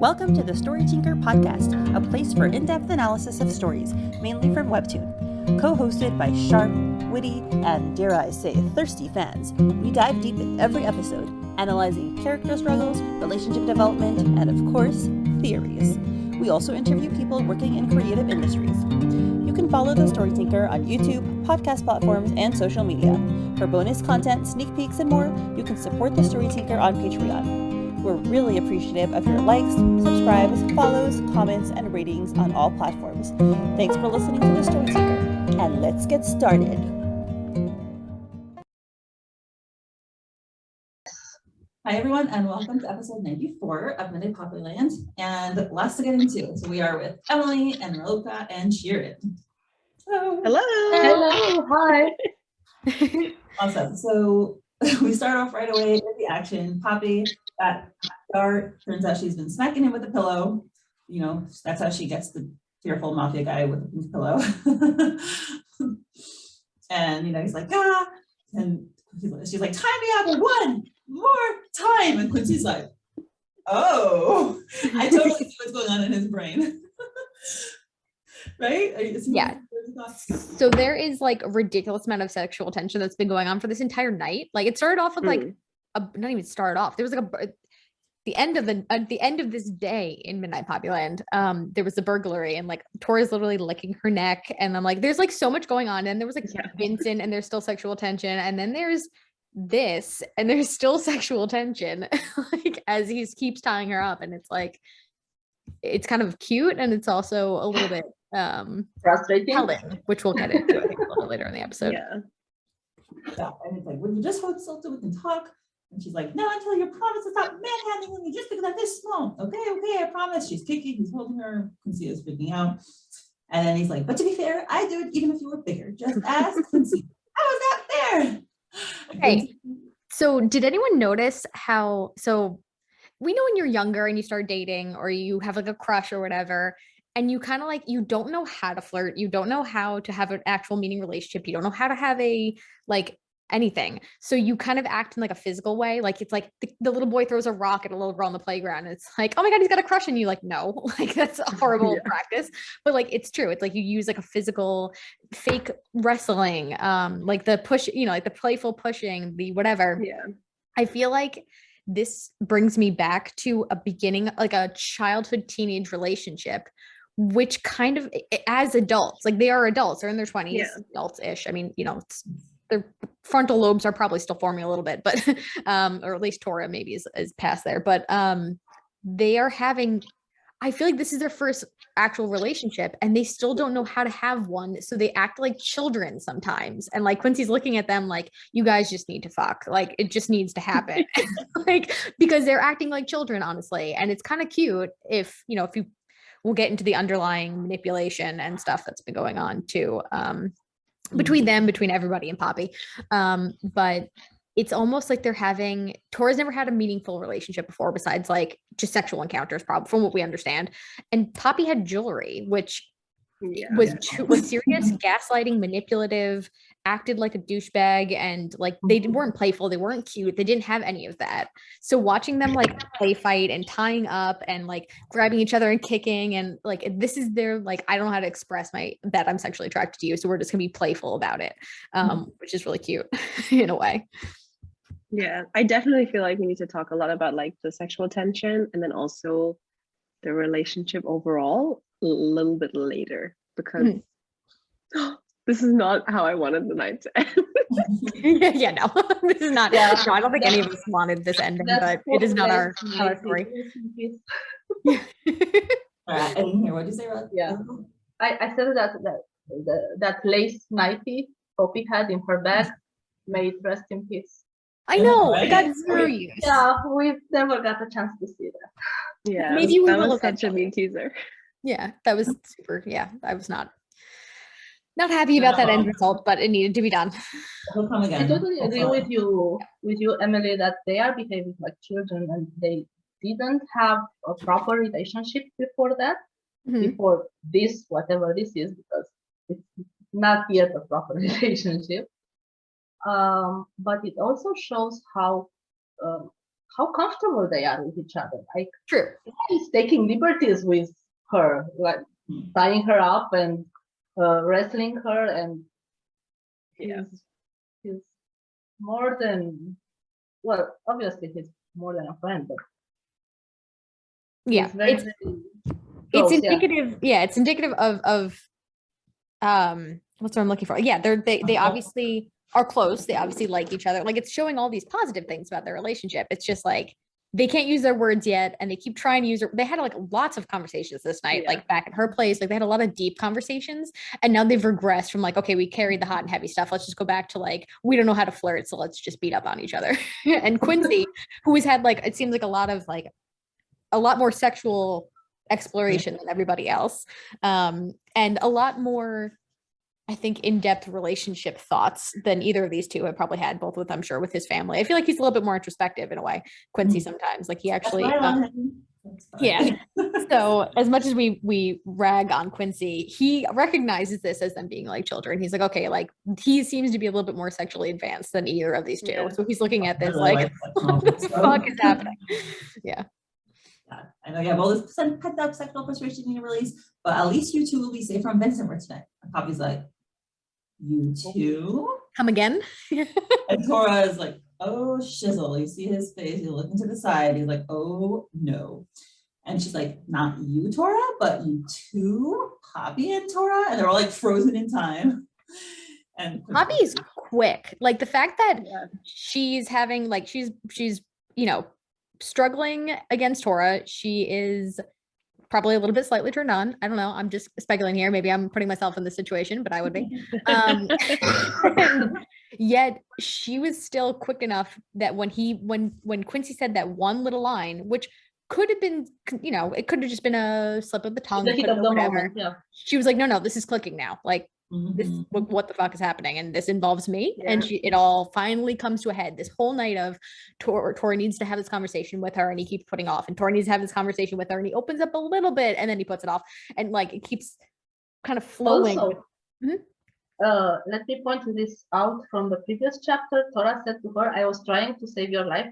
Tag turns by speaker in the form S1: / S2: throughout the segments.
S1: Welcome to the Story Tinker podcast, a place for in-depth analysis of stories, mainly from Webtoon. Co-hosted by sharp, witty, and dare I say, thirsty fans, we dive deep in every episode, analyzing character struggles, relationship development, and of course, theories. We also interview people working in creative industries. You can follow the Story Tinker on YouTube, podcast platforms, and social media. For bonus content, sneak peeks, and more, you can support the Story Tinker on Patreon. We're really appreciative of your likes, subscribes, follows, comments, and ratings on all platforms. Thanks for listening to the Story Tinker, and let's get started.
S2: Hi everyone, and welcome to episode 94 of 𝗦𝗶𝗺𝗰𝗀 and lots to get into. So we are with Emily and Raluca and Sheeran. Hello.
S3: Hello. Hi.
S2: Awesome. So we start off right away with the action. Poppy at start, turns out she's been smacking him with a pillow. You know, that's how she gets the fearful mafia guy with the pink pillow. And, you know, he's like, ah, and she's like, tie me up one more time. And Quincy's like, oh, I totally see what's going on in his brain. Right?
S4: Yeah. So there is like a ridiculous amount of sexual tension that's been going on for this entire night. Like it started off with like not even started off. There was like at the end of this day in 𝗦𝗶𝗺𝗆, there was a burglary and like Tora's literally licking her neck, and I'm like, there's like so much going on, and there was like Vincent, and there's still sexual tension, and then there's this, and there's still sexual tension, like as he keeps tying her up, and it's like it's kind of cute, and it's also a little bit
S3: frustrating,
S4: telling, which we'll get into I think a little later in the episode.
S2: Yeah, and it's like, when you just hold still so we can talk. And she's like, no, until you promise to stop manhandling me just because I'm this small. Okay, I promise. She's kicking, he's holding her. Quincy is freaking out. And then he's like, but to be fair, I do it even if you were bigger. Just ask Quincy. How is that fair?
S4: Okay. So did anyone notice how, so we know when you're younger and you start dating or you have like a crush or whatever, and you kind of like, you don't know how to flirt. You don't know how to have an actual meaning relationship. You don't know how to have a like anything. So you kind of act in like a physical way. Like it's like the little boy throws a rock at a little girl on the playground. And it's like, oh my God, he's got a crush on you. Like, no, like that's a horrible practice. But like, it's true. It's like you use like a physical fake wrestling, like the push, you know, like the playful pushing, the whatever.
S3: Yeah.
S4: I feel like this brings me back to a beginning, like a childhood teenage relationship, which kind of as adults, like they are adults, they're in their 20s, adults-ish. I mean, you know, their frontal lobes are probably still forming a little bit, but or at least Tora maybe is past there, but they are having, I feel like this is their first actual relationship and they still don't know how to have one, so they act like children sometimes, and like Quincy's looking at them like, you guys just need to fuck, like it just needs to happen. Like because they're acting like children, honestly, and it's kind of cute if you know, if you, we'll get into the underlying manipulation and stuff that's been going on too, between them, between everybody and Poppy. But it's almost like they're having, Tora's never had a meaningful relationship before besides like just sexual encounters, probably from what we understand. And Poppy had jewelry, which was serious, gaslighting, manipulative, acted like a douchebag, and like they weren't playful, they weren't cute, they didn't have any of that. So watching them like play fight and tying up and like grabbing each other and kicking, and like this is their like, I don't know how to express that I'm sexually attracted to you, so we're just gonna be playful about it, which is really cute in a way.
S3: Yeah, I definitely feel like we need to talk a lot about like the sexual tension and then also the relationship overall a little bit later, because this is not how I wanted the night to end.
S4: Yeah, no, this is not. Yeah, no, I don't think any of us wanted this ending, but it is not our story.
S2: I didn't hear what you say, Rod.
S5: Yeah, I said that lace nightie Poppy had in her bag, may it rest in peace.
S4: I know, it got zero use.
S5: Yeah, we've never got a chance to see that.
S3: Yeah,
S4: maybe we
S3: that
S4: will
S3: was such a mean teaser.
S4: Yeah, that was super. Yeah, I was not happy about that end result, but it needed to be done.
S5: I totally agree with you, Emily, that they are behaving like children and they didn't have a proper relationship before that, before this, whatever this is, because it's not yet a proper relationship. But it also shows how comfortable they are with each other. Like,
S4: True.
S5: he's taking liberties with her, like tying her up and wrestling her, and he's more than, well, obviously he's more than a friend, but
S4: yeah, it's indicative. Yeah, it's indicative of what's what I'm looking for. Yeah, they obviously are close. They obviously like each other. Like, it's showing all these positive things about their relationship. It's just like they can't use their words yet, and they keep trying to use it. They had like lots of conversations this night, like back at her place. Like, they had a lot of deep conversations, and now they've regressed from like, okay, we carried the hot and heavy stuff. Let's just go back to like, we don't know how to flirt, so let's just beat up on each other. And Quincy, who has had like, it seems like a lot more sexual exploration than everybody else, and a lot more, I think, in-depth relationship thoughts than either of these two have probably had, both with, I'm sure, with his family. I feel like he's a little bit more introspective in a way, Quincy, sometimes. Like, he actually yeah. So as much as we rag on Quincy, he recognizes this as them being like children. He's like, okay, like, he seems to be a little bit more sexually advanced than either of these two. So he's looking at this like, what the fuck is happening? Yeah.
S2: I know you have all this pent up sexual frustration you need to release, but at least you two will be safe from Vincent for tonight. And Poppy's like, you too?
S4: Come again?
S2: And Tora is like, oh shizzle. You see his face, he's looking to the side, he's like, oh no. And she's like, not you, Tora, but you too, Poppy and Tora. And they're all like frozen in time. And
S4: Poppy's quick. Like, the fact that she's having like, she's struggling against Tora. She is probably a little bit slightly turned on. I don't know. I'm just speculating here. Maybe I'm putting myself in this situation, but I would be. Yet she was still quick enough that when Quincy said that one little line, which could have been, it could have just been a slip of the tongue, whatever. She was like, no, this is clicking now. Like, this, what the fuck is happening? And this involves me. And it all finally comes to a head. This whole night of Tora needs to have this conversation with her, and he keeps putting off, and Tora needs to have this conversation with her, and he opens up a little bit, and then he puts it off, and like, it keeps kind of flowing.
S5: Also, let me point this out from the previous chapter. Tora said to her, I was trying to save your life.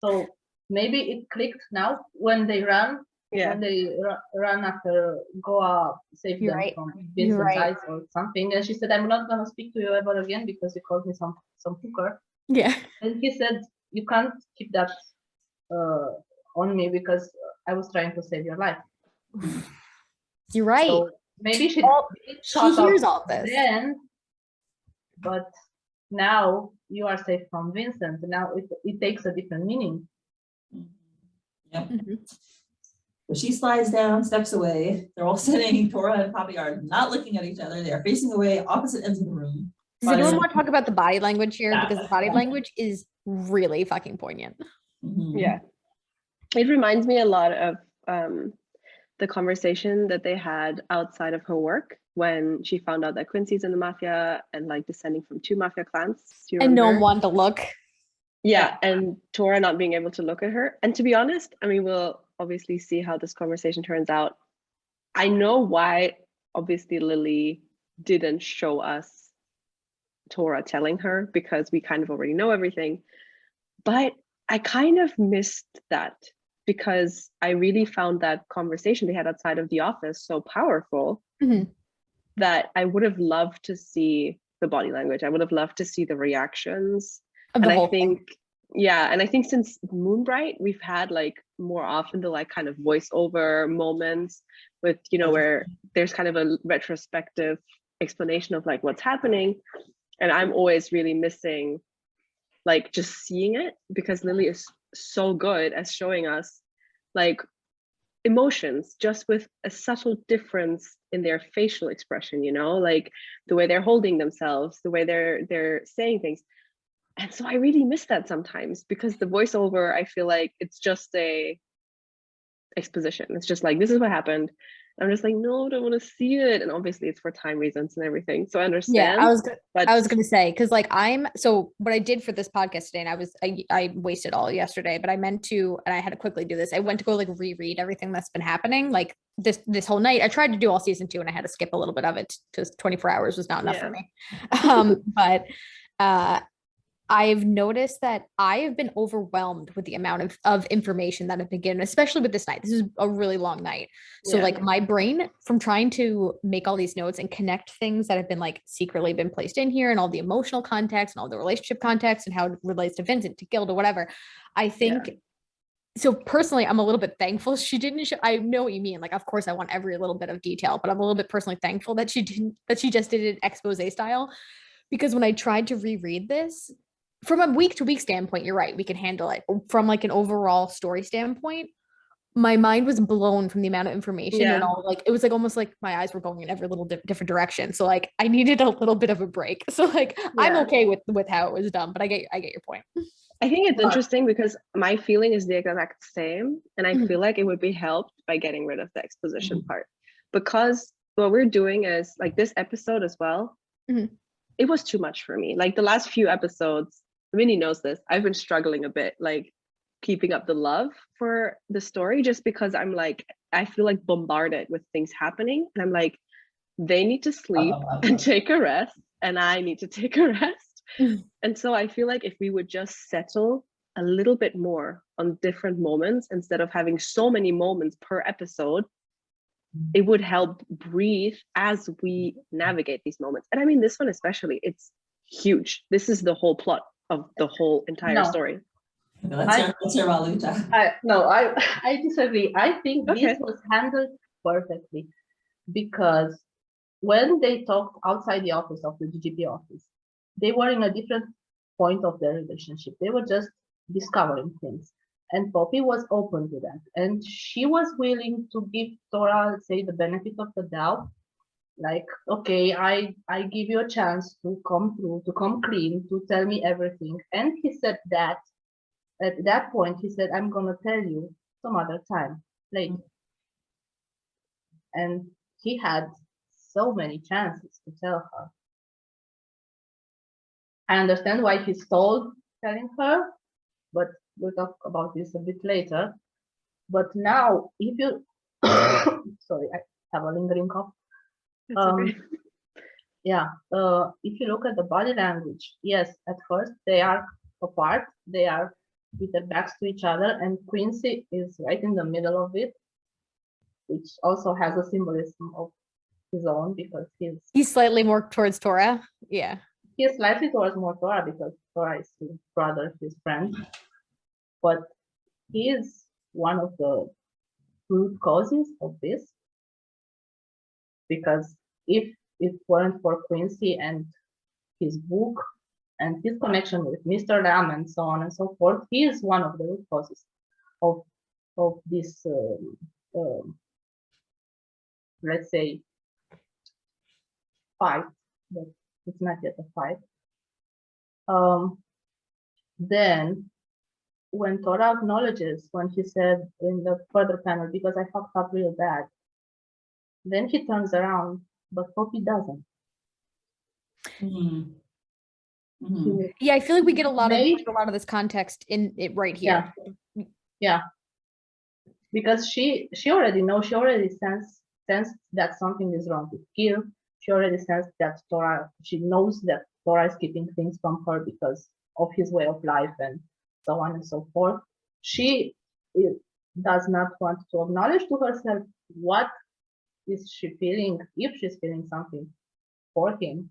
S5: So maybe it clicked now when they ran. When they ran after 𝗥𝗲 saved them from Vincent's eyes or something, and she said, I'm not gonna speak to you ever again because you called me some hooker. And he said, you can't keep that on me because I was trying to save your life.
S4: You're right.
S5: So maybe she
S4: hears all this
S5: then, but now you are safe from Vincent. Now it takes a different meaning.
S2: So she slides down, steps away. They're all sitting. Tora and Poppy are not looking at each other. They are facing away, opposite ends of the room.
S4: Does anyone want to talk about the body language here? Because the body language is really fucking poignant.
S3: Yeah. It reminds me a lot of the conversation that they had outside of her work when she found out that Quincy's in the mafia and like descending from 2 mafia clans.
S4: And no one wanted to look.
S3: Yeah, and Tora not being able to look at her. And to be honest, I mean, we'll obviously see how this conversation turns out. I know why, obviously, Lily didn't show us Tora telling her, because we kind of already know everything. But I kind of missed that, because I really found that conversation they had outside of the office so powerful that I would have loved to see the body language. I would have loved to see the reactions. And I think, and I think since Moonbright, we've had like more often the like kind of voiceover moments with, where there's kind of a retrospective explanation of like what's happening. And I'm always really missing like just seeing it, because Lily is so good at showing us like emotions just with a subtle difference in their facial expression, like the way they're holding themselves, the way they're saying things. And so I really miss that sometimes, because the voiceover, I feel like it's just a exposition. It's just like, this is what happened. I'm just like, no, I don't want to see it. And obviously it's for time reasons and everything. So I understand.
S4: Yeah, I was gonna say, because like so what I did for this podcast today, and I wasted all yesterday, but I meant to, and I had to quickly do this. I went to go like reread everything that's been happening like this whole night. I tried to do all season 2, and I had to skip a little bit of it because 24 hours was not enough for me. But I've noticed that I have been overwhelmed with the amount of information that I've been given, especially with this night. This is a really long night. So like my brain, from trying to make all these notes and connect things that have been like secretly been placed in here, and all the emotional context and all the relationship context and how it relates to Vincent, to 𝗥𝗲, or whatever. I think so personally, I'm a little bit thankful she didn't show. I know what you mean. Like, of course I want every little bit of detail, but I'm a little bit personally thankful that she just did it expose style. Because when I tried to reread this, from a week to week standpoint, you're right, we can handle it. From like an overall story standpoint, my mind was blown from the amount of information and all. Like, it was like almost like my eyes were going in every little different direction. So like I needed a little bit of a break. So like I'm okay with how it was done, but I get your point.
S3: I think it's interesting because my feeling is the exact same, and I feel like it would be helped by getting rid of the exposition part, because what we're doing is like this episode as well. It was too much for me. Like the last few episodes, Vinny knows this, I've been struggling a bit, like keeping up the love for the story, just because I'm like, I feel like bombarded with things happening, and I'm like, they need to sleep and take a rest, and I need to take a rest. And so I feel like if we would just settle a little bit more on different moments instead of having so many moments per episode, it would help breathe as we navigate these moments. And I mean, this one especially, it's huge. This is the whole plot of the whole entire story.
S2: Let's hear Raluca.
S5: I disagree. I think this was handled perfectly, because when they talked outside the office of the GGP office, they were in a different point of their relationship. They were just discovering things. And Poppy was open to that. And she was willing to give Tora, let's say, the benefit of the doubt. Like, okay, I give you a chance to come through, to come clean, to tell me everything. And he said that, at that point, he said, I'm going to tell you some other time later. And he had so many chances to tell her. I understand why he stalled telling her, but we'll talk about this a bit later. But now, if you, sorry, I have a lingering cough. If you look at the body language, yes, at first they are apart, they are with their backs to each other, and Quincy is right in the middle of it, which also has a symbolism of his own, because
S4: he's slightly more towards Tora. Yeah.
S5: He's slightly towards more Tora, because Tora is his brother, his friend. But he is one of the root causes of this, because if it weren't for Quincy and his book and his connection with Mr. Lamb and so on and so forth, he is one of the root causes of this, let's say, fight, but it's not yet a fight. Then when Tora acknowledges, when he said in the further panel, because I fucked up real bad, then he turns around, but Poppy doesn't.
S4: Yeah, I feel like we get a lot of this context in it right here.
S5: Yeah. Because she already knows, she already sensed that something is wrong with 𝗥𝗲. She already sensed that Tora, she knows that Tora is keeping things from her because of his way of life and so on and so forth. She does not want to acknowledge to herself what is she feeling, if she's feeling something for him.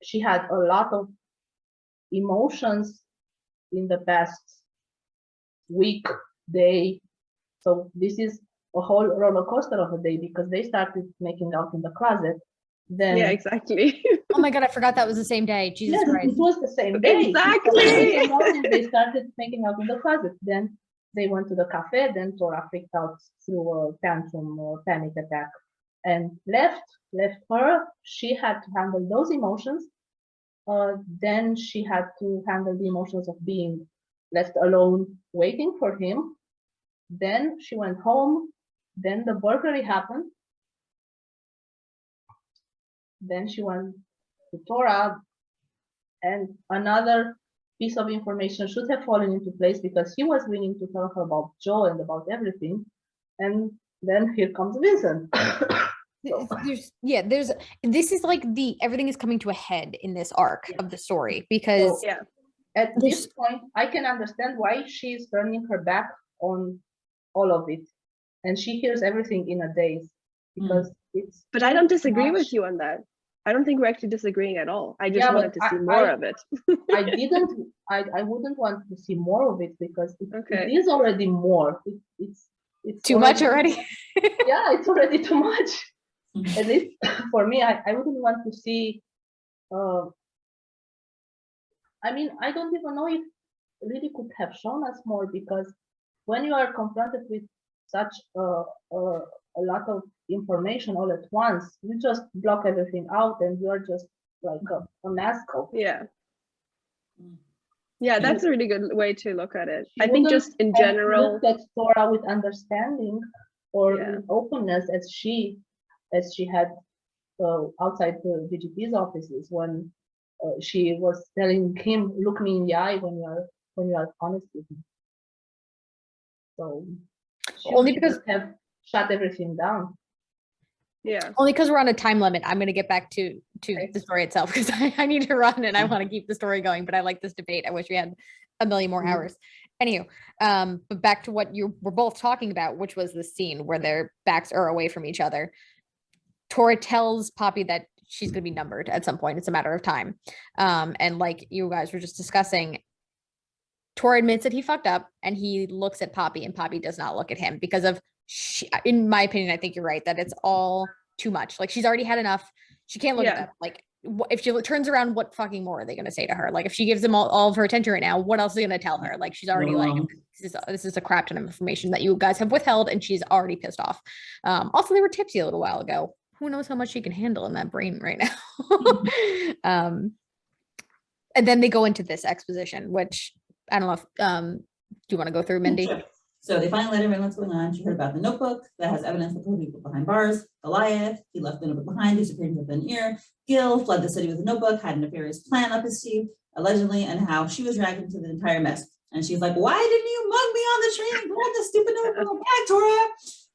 S5: She had a lot of emotions in the past week, day. So this is a whole roller coaster of a day, because they started making out in the closet. Then
S3: exactly.
S4: Oh my god, I forgot that was the same day. Jesus Christ.
S5: It was the same day.
S3: Exactly.
S5: They started making out in the closet. Then they went to the cafe. Then Tora freaked out through a tantrum or panic attack and left her. She had to handle those emotions. Then she had to handle the emotions of being left alone, waiting for him. Then she went home. Then the burglary happened. Then she went to Tora, and another piece of information should have fallen into place, because he was willing to tell her about Joe and about everything. And then here comes Vincent.
S4: This is like everything is coming to a head in this arc of the story, because
S5: So, at this point, I can understand why she's turning her back on all of it, and she hears everything in a daze, because it's.
S3: But I don't disagree with you on that. I don't think we're actually disagreeing at all. I just wanted to see more of it.
S5: I wouldn't want to see more of it, because it is already more. It's
S4: too much already.
S5: Yeah, it's already too much. At least for me, I wouldn't want to see. I mean, I don't even know if really could have shown us more, because when you are confronted with such a lot of information all at once, you just block everything out and you are just like a mask of.
S3: Yeah, that's a really good way to look at it. I think just in general,
S5: looked at Tora with understanding or with openness as she had outside the DGP's offices, when she was telling him, "Look me in the eye when you are honest with me." So
S4: only because
S5: have shut everything down.
S3: Yeah.
S4: Only because we're on a time limit. I'm going to get back to the story itself, because I need to run and I want to keep the story going. But I like this debate. I wish we had a million more hours. Anywho, but back to what you were both talking about, which was the scene where their backs are away from each other. Tora tells Poppy that she's going to be numbered at some point. It's a matter of time. And like you guys were just discussing, Tora admits that he fucked up, and he looks at Poppy, and Poppy does not look at him because of, in my opinion, I think you're right, that it's all too much. Like, she's already had enough. She can't look at them. Like, if she turns around, what fucking more are they going to say to her? Like, if she gives them all of her attention right now, what else are they going to tell her? Like, she's already like, this is a crap ton of information that you guys have withheld, and she's already pissed off. Also, they were tipsy a little while ago. Who knows how much she can handle in that brain right now? And then they go into this exposition, which I don't know if, do you want to go through, Mindy?
S2: Sure. So they finally let her in what's going on. She heard about the notebook that has evidence that put people behind bars. 𝗿𝗵𝗻, he left the notebook behind, disappeared into thin air. 𝗥𝗲𝗱 fled the city with the notebook, had a nefarious plan up his sleeve, allegedly, and how she was dragged into the entire mess. And she's like, "Why didn't you mug me on the train? Grab the stupid notebook back, Tora."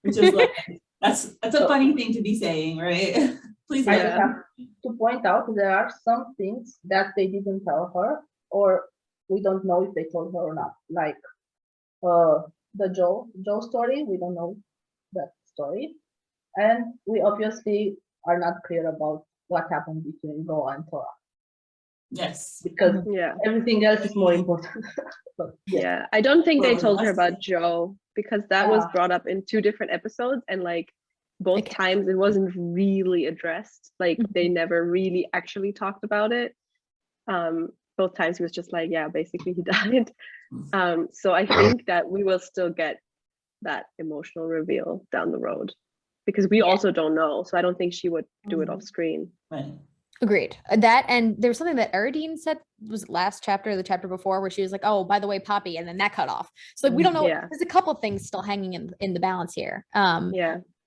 S2: Which is like, that's a funny thing to be saying, right? Please.
S5: I just have to point out there are some things that they didn't tell her, or we don't know if they told her or not. Like the Joe story, we don't know that story, and we obviously are not clear about what happened between 𝗿𝗲 and Tora.
S2: Yes.
S5: Because everything else is more important.
S3: I don't think they told her about Joe, because that was brought up in 2 different episodes, and like both times it wasn't really addressed. Like they never really actually talked about it. Both times he was just like, yeah, basically he died. So I think that we will still get that emotional reveal down the road, because we also don't know. So I don't think she would do it off screen.
S2: Right.
S4: Agreed. That, and there was something that Erdene said, was last chapter or the chapter before, where she was like, "Oh, by the way, Poppy," and then that cut off. So like, we don't know. There's a couple of things still hanging in the balance here.
S3: I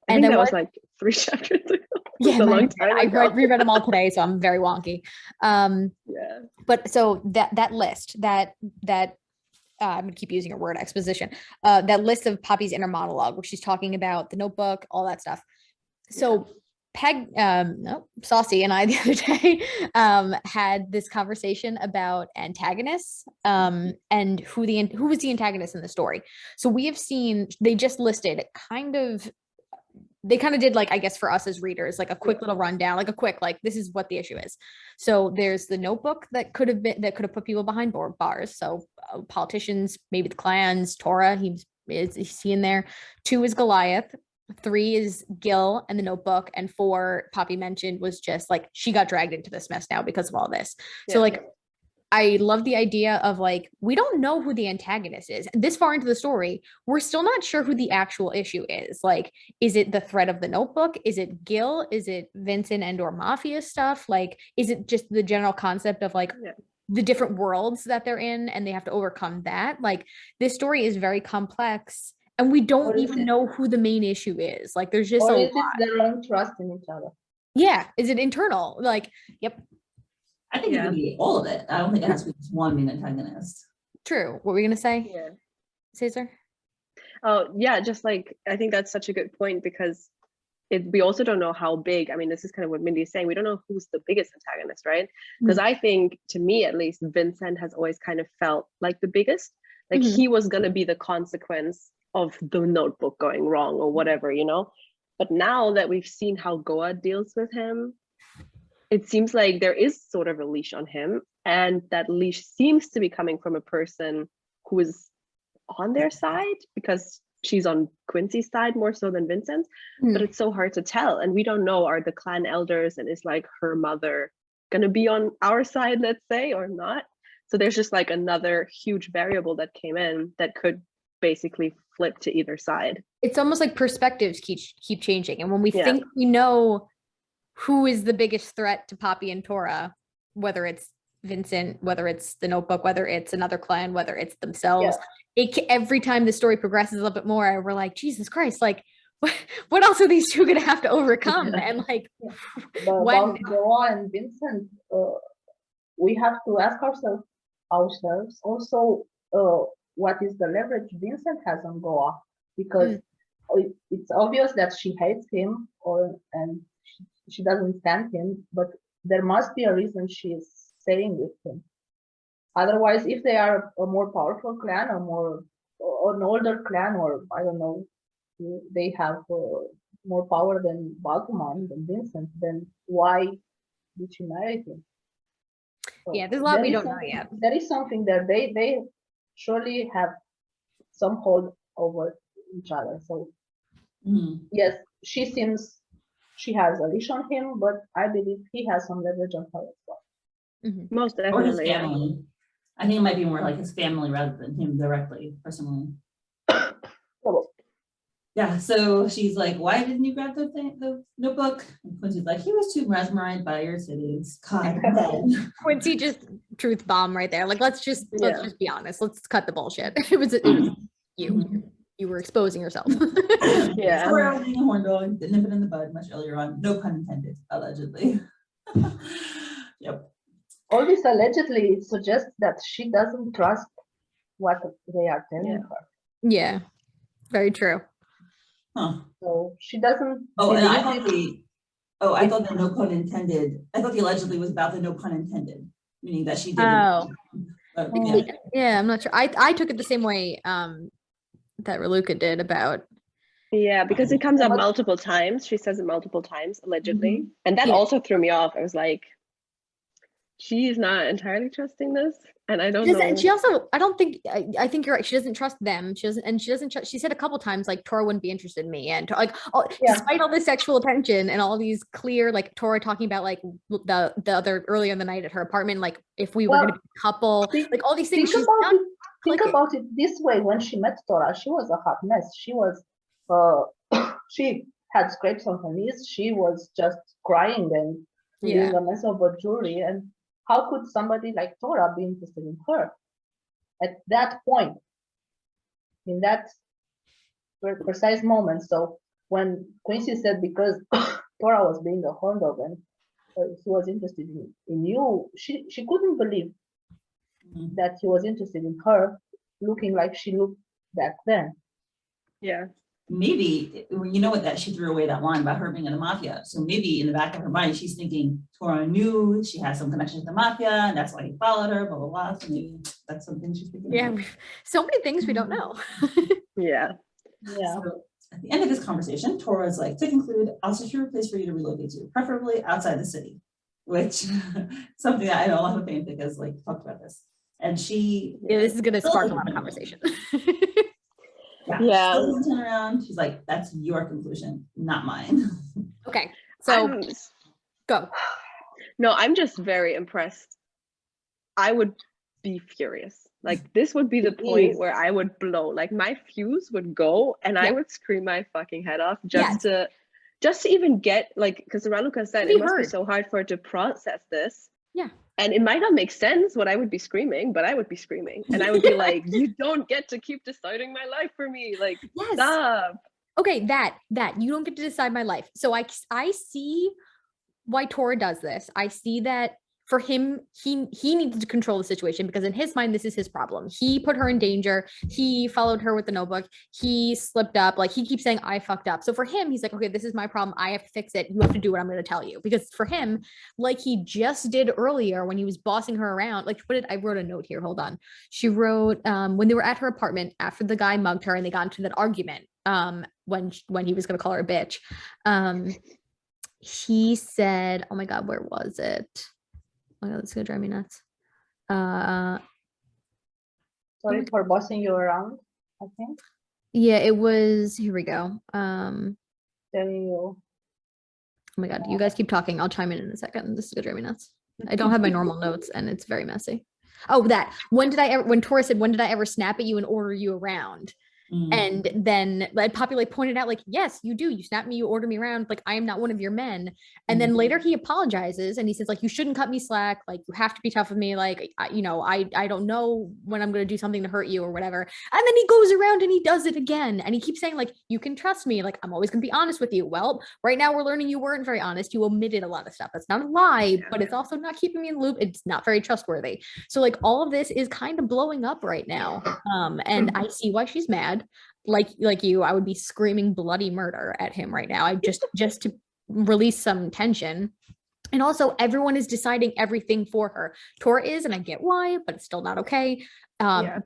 S3: think that was like 3 chapters ago.
S4: Yeah, a long time ago. I reread them all today, so I'm very wonky. But so that list, that I'm gonna keep using your word, exposition. That list of Poppy's inner monologue, where she's talking about the notebook, all that stuff. So Saucy and I the other day had this conversation about antagonists and who was the antagonist in the story. So we have seen, they just listed they kind of did, like, I guess for us as readers, like a quick little rundown, like a quick, like, this is what the issue is. So there's the notebook that could have put people behind bars. So politicians, maybe the clans, Tora, he's in there. 2 is 𝗿𝗵𝗻. 3 is Gil and the notebook, and 4 Poppy mentioned was just like, she got dragged into this mess now because of all this. So like, I love the idea of like, we don't know who the antagonist is. This far into the story, we're still not sure who the actual issue is. Like, is it the threat of the notebook? Is it Gil? Is it Vincent and or mafia stuff? Like, is it just the general concept of like the different worlds that they're in and they have to overcome that? Like, this story is very complex. And we don't even know who the main issue is. Like, there's just a lot. Or is it
S5: their own trust in each other?
S4: Yeah. Is it internal? Like, yep.
S2: I think it could be all of it. I don't think it has to be just one main antagonist.
S4: True. What were we going to say?
S3: Yeah.
S4: Seazar?
S3: Oh, yeah. Just like, I think that's such a good point, because we also don't know how big. I mean, this is kind of what Mindy is saying. We don't know who's the biggest antagonist, right? Because I think, to me at least, Vincent has always kind of felt like the biggest. Like he was going to be the consequence of the notebook going wrong or whatever, you know? But now that we've seen how 𝗥𝗲 deals with him, it seems like there is sort of a leash on him. And that leash seems to be coming from a person who is on their side, because she's on Quincy's side more so than Vincent's, but it's so hard to tell. And we don't know, are the clan elders and is like her mother gonna be on our side, let's say, or not? So there's just like another huge variable that came in that could basically flip to either side.
S4: It's almost like perspectives keep changing. And when we think we know who is the biggest threat to Poppy and Tora, whether it's Vincent, whether it's the notebook, whether it's another clan, whether it's themselves, every time the story progresses a little bit more, we're like, Jesus Christ, like what else are these two gonna have to overcome? And like
S5: about 𝗥𝗲 and Vincent, we have to ask ourselves also what is the leverage Vincent has on 𝗥𝗲, because it's obvious that she hates him and she doesn't stand him, but there must be a reason she is staying with him. Otherwise, if they are a more powerful clan or an older clan, or I don't know, they have more power than Baltimore, than Vincent, then why did she marry him? So
S4: yeah, there's a lot we don't know yet.
S5: There is something there. They surely have some hold over each other. So yes, she has a leash on him, but I believe he has some leverage on her as well.
S3: Most
S2: Or his
S3: definitely.
S2: family. I think it might be more like his family rather than him directly, personally. Yeah, so she's like, why didn't you grab the notebook? And Quincy's like, he was too mesmerized by your cities. God,
S4: Quincy just truth bomb right there. Like, let's just be honest. Let's cut the bullshit. It was you. You were exposing yourself.
S2: Yeah. So we're having a horn dog, nip it in the bud much earlier on. No pun intended, allegedly. Yep.
S5: All this allegedly suggests that she doesn't trust what they are telling her.
S4: Yeah, very true.
S2: Huh.
S5: So she doesn't.
S2: Oh, and I thought the no pun intended. I thought the allegedly was about the no pun intended, meaning that she didn't.
S4: Yeah, I'm not sure. I took it the same way that Raluca did about.
S3: Yeah, because it comes up multiple times. She says it multiple times, allegedly. And that also threw me off. I was like, she's not entirely trusting this. And I don't know.
S4: And she also, I think you're right. She doesn't trust them. She doesn't trust, she said a couple times, like, Tora wouldn't be interested in me. And like, despite all this sexual attention and all these clear, like Tora talking about like the other earlier in the night at her apartment, like if we were going to be a couple, like all these things.
S5: Think about it this way. When she met Tora, she was a hot mess. She was, she had scrapes on her knees. She was just crying and being a mess of a jewelry. And how could somebody like Tora be interested in her at that point, in that precise moment? So when Quincy said because Tora was being a horn dog and he was interested in you, she couldn't believe that he was interested in her, looking like she looked back then.
S3: Yeah.
S2: Maybe, you know what, that she threw away that line about her being in the mafia. So maybe in the back of her mind, she's thinking Tora knew she has some connection to the mafia, and that's why he followed her, blah, blah, blah. So maybe that's something she's thinking.
S4: Yeah, so many things we don't know.
S5: Yeah.
S2: So at the end of this conversation, Tora's like, to conclude, I'll secure a place for you to relocate to, preferably outside the city, which something that I know a lot of fanfic has like talked about this. And she,
S4: this is gonna spark a lot of conversation.
S2: Yeah. She doesn't turn around. She's like, that's your conclusion, not mine.
S4: Okay, so go.
S3: No, I'm just very impressed. I would be furious. Like, this would be the point where I would blow. Like, my fuse would go and I would scream my fucking head off just to even get, like, because Raluca said it must be so hard for her to process this.
S4: Yeah.
S3: And it might not make sense what I would be screaming, but I would be screaming. And I would be like, you don't get to keep deciding my life for me. Like, stop.
S4: Okay, that you don't get to decide my life. So I see why Tora does this. I see that for him, he needed to control the situation because in his mind, this is his problem. He put her in danger. He followed her with the notebook. He slipped up. Like he keeps saying, I fucked up. So for him, he's like, okay, this is my problem. I have to fix it. You have to do what I'm going to tell you. Because for him, like he just did earlier when he was bossing her around, like I wrote a note here. Hold on. She wrote, when they were at her apartment after the guy mugged her and they got into that argument, when he was going to call her a bitch, he said, oh my God, where was it? Oh my God, that's gonna drive me nuts.
S5: Sorry for bossing you around, I think.
S4: Yeah, it was, here we go.
S5: Telling you.
S4: Oh my God, you guys keep talking. I'll chime in a second. This is gonna drive me nuts. I don't have my normal notes and it's very messy. Oh, when Tora said, when did I ever snap at you and order you around? And then Poppy like pointed out like, yes, you do. You snap me, you order me around. Like, I am not one of your men. And then later he apologizes and he says like, you shouldn't cut me slack. Like you have to be tough with me. Like, I don't know when I'm going to do something to hurt you or whatever. And then he goes around and he does it again. And he keeps saying like, you can trust me. Like, I'm always going to be honest with you. Well, right now we're learning you weren't very honest. You omitted a lot of stuff. That's not a lie, but it's also not keeping me in the loop. It's not very trustworthy. So like all of this is kind of blowing up right now. And I see why she's mad. Like you, I would be screaming bloody murder at him right now. I just to release some tension. And also everyone is deciding everything for her. Tora is, and I get why, but it's still not okay.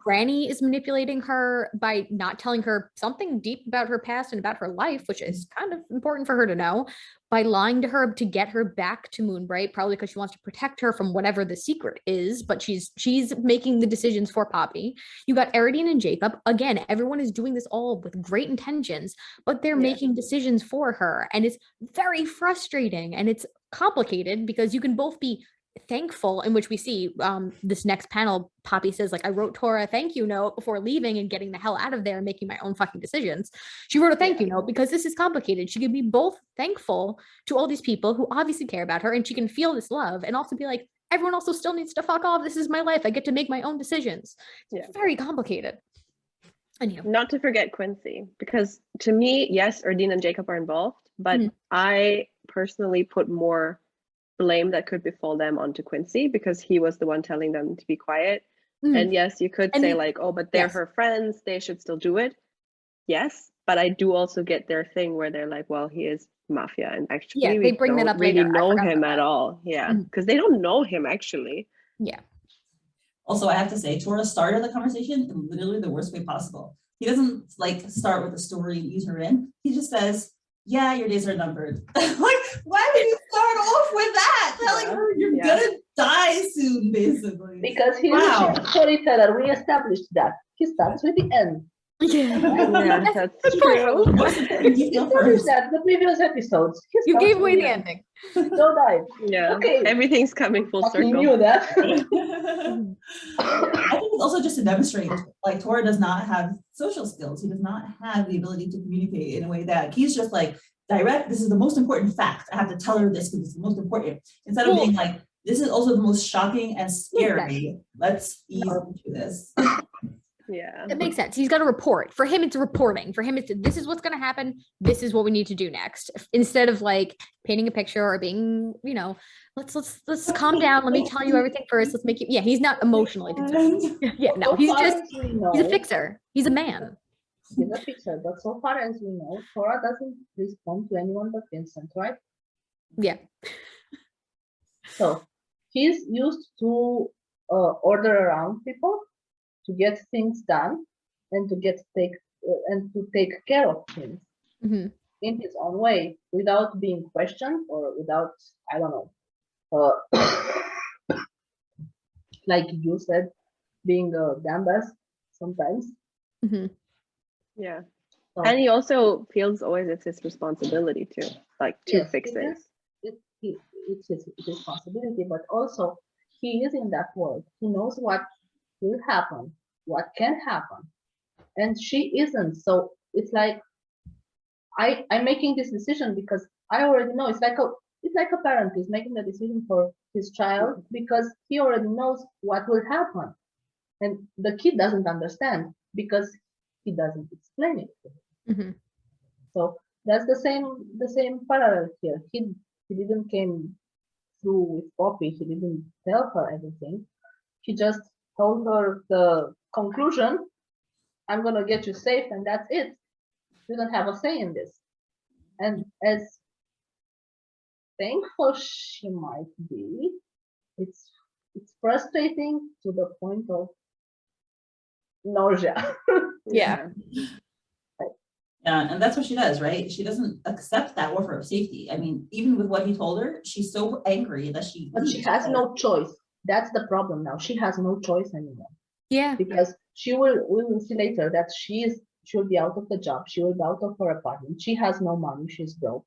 S4: Granny is manipulating her by not telling her something deep about her past and about her life, which is kind of important for her to know, by lying to her to get her back to Moonbright, probably because she wants to protect her from whatever the secret is, but she's making the decisions for Poppy. You got Erdene and Jacob. Again, everyone is doing this all with great intentions, but they're making decisions for her. And it's very frustrating and it's complicated because you can both be thankful, in which we see this next panel, Poppy says like, I wrote Tora a thank you note before leaving and getting the hell out of there and making my own fucking decisions. She wrote a thank you note because this is complicated. She can be both thankful to all these people who obviously care about her and she can feel this love and also be like, everyone also still needs to fuck off. This is my life. I get to make my own decisions. It's very complicated. Anyhow.
S3: Not to forget Quincy, because to me, yes, Erdene and Jacob are involved, but I personally put more blame that could befall them onto Quincy because he was the one telling them to be quiet. And yes, you could say like, oh, but they're her friends, they should still do it. Yes, but I do also get their thing where they're like, well, he is mafia, and actually
S4: they bring that up
S3: really
S4: later.
S3: know him at all. Because they don't know him actually.
S2: Also, I have to say, Tora started the conversation in literally the worst way possible. He doesn't like start with a story and ease her in. He just says, yeah, your days are numbered. Like, why would you start off with that? Telling her you're gonna die soon, basically.
S5: Because he's a storyteller. We established that. He starts with the end.
S3: That's true.
S5: The previous episodes.
S4: You gave away the ending.
S5: Don't die.
S3: Okay. Everything's coming full circle.
S5: You knew that.
S2: I think it's also just to demonstrate, like, Tora does not have social skills. He does not have the ability to communicate in a way that he's just like direct. This is the most important fact. I have to tell her this because it's the most important. Instead of being like, this is also the most shocking and scary. Let's ease into this.
S4: That makes sense. He's got a report. For him, it's reporting. For him, it's this is what's going to happen. This is what we need to do next. Instead of like painting a picture or being, let's calm down. Let me tell you everything first. Let's make you. Yeah, he's not emotionally concerned. He's a fixer. He's a man.
S5: He's a fixer. But so far as we know, Tora doesn't respond to anyone but Vincent, right?
S4: Yeah.
S5: So he's used to order around people, to get things done and to take care of things in his own way without being questioned or without, I don't know, like you said, being a gambas sometimes.
S3: Yeah. So, and he also feels always it's his responsibility to fix it.
S5: It's his responsibility, but also he is in that world. He knows what will happen, what can happen, and she isn't. So it's like I'm making this decision because I already know. It's like a parent is making the decision for his child because he already knows what will happen, and the kid doesn't understand because he doesn't explain it to him. So that's the same parallel here. He didn't came through with Poppy. He didn't tell her everything. He just told her the conclusion. I'm gonna get you safe, and that's it. You don't have a say in this. And as thankful she might be, it's frustrating to the point of nausea.
S3: Yeah.
S2: Yeah, and that's what she does, right? She doesn't accept that offer of safety. I mean, even with what he told her, she's so angry that
S5: But she has no choice. That's the problem now. She has no choice anymore.
S4: Yeah.
S5: Because we will see later that she'll be out of the job. She will be out of her apartment. She has no money. She's broke.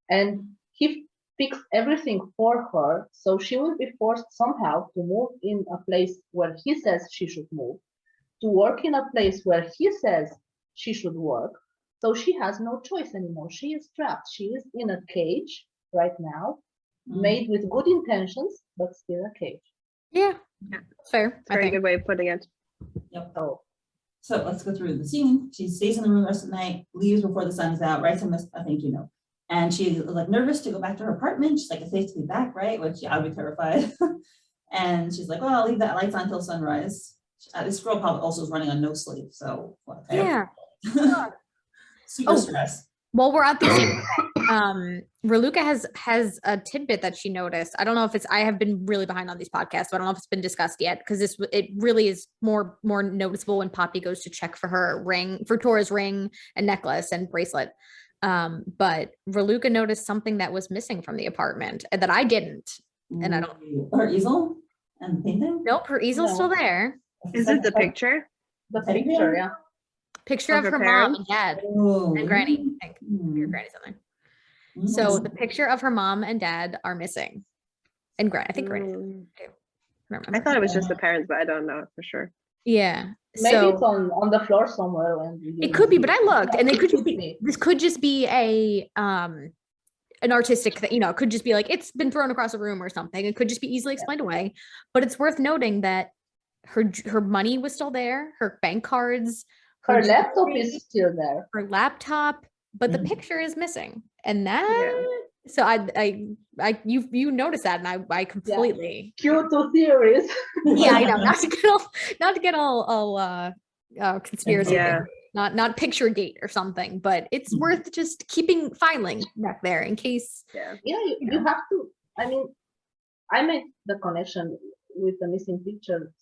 S5: And he fixed everything for her. So she will be forced somehow to move in a place where he says she should move, to work in a place where he says she should work. So she has no choice anymore. She is trapped. She is in a cage right now, made with good intentions, but still a cage.
S4: Yeah. Fair. I
S3: Very
S4: think.
S3: good way of putting it.
S2: Yep.
S5: So
S2: So let's go through the scene. She stays in the room the rest of the night, leaves before the sun is out, writes him a thank you note. And she's like nervous to go back to her apartment. She's like, it's safe to be back, right? Which I would be terrified. And she's like, well, I'll leave that lights on till sunrise. This girl probably also is running on no sleep. So
S4: Yeah.
S2: super
S4: Oh.
S2: stress.
S4: While we're at the scene, Raluca has a tidbit that she noticed. I don't know if it's, I have been really behind on these podcasts, so I don't know if it's been discussed yet, because it really is more noticeable when Poppy goes to check for her ring, for Tora's ring and necklace and bracelet. But Raluca noticed something that was missing from the apartment and that I didn't. And I don't.
S2: Her easel and the painting?
S4: Nope, her easel's still there.
S3: Is it the picture?
S5: the picture, yeah.
S4: Picture
S3: Of
S4: of
S3: her
S4: her mom
S3: parents?
S4: and dad
S2: Oh.
S4: and granny. I think your granny's on there. So the picture of her mom and dad are missing, and I think granny.
S3: Mm.
S4: Remember.
S3: I thought it was just the parents, but I don't know for sure.
S4: Yeah.
S5: Maybe it's
S4: So
S5: on the floor somewhere. And
S4: it could be, but I looked, and it could just
S5: be.
S4: be. This could just be an artistic thing, it could just be like it's been thrown across a room or something. It could just be easily explained away. But it's worth noting that her money was still there, her bank cards,
S5: Her
S4: jewelry,
S5: laptop is still there.
S4: her laptop, but the picture is missing. And that so you noticed that, and I completely
S5: Q2 theories.
S4: yeah, I know, not to get all conspiracy
S3: Yeah.
S4: theory, not picture gate or something, but it's worth just filing back there in case.
S3: Yeah.
S5: Yeah, you have to. I mean, I made the connection with the missing picture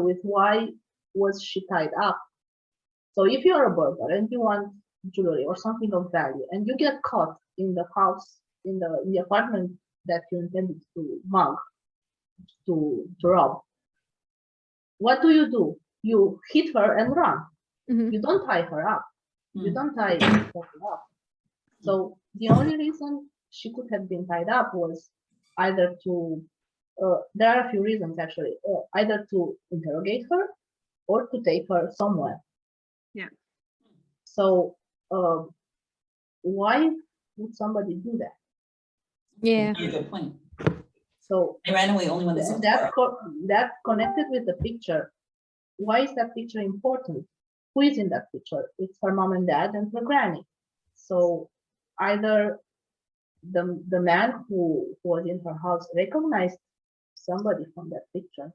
S5: with why was she tied up. So if you're a burglar and you want jewelry or something of value, and you get caught in the house, in the apartment that you intended to mug, to rob, what do? You hit her and run.
S4: Mhm.
S5: You don't tie her up. You don't tie her up. So the only reason she could have been tied up was either to, there are a few reasons actually, either to interrogate her or to take her somewhere.
S3: Yeah.
S5: So why would somebody do that?
S4: Yeah.
S2: Very good point.
S5: So
S2: I ran away only when they saw
S5: that connected with the picture. Why is that picture important? Who is in that picture? It's her mom and dad and her granny. So either the man who was in her house recognized somebody from that picture.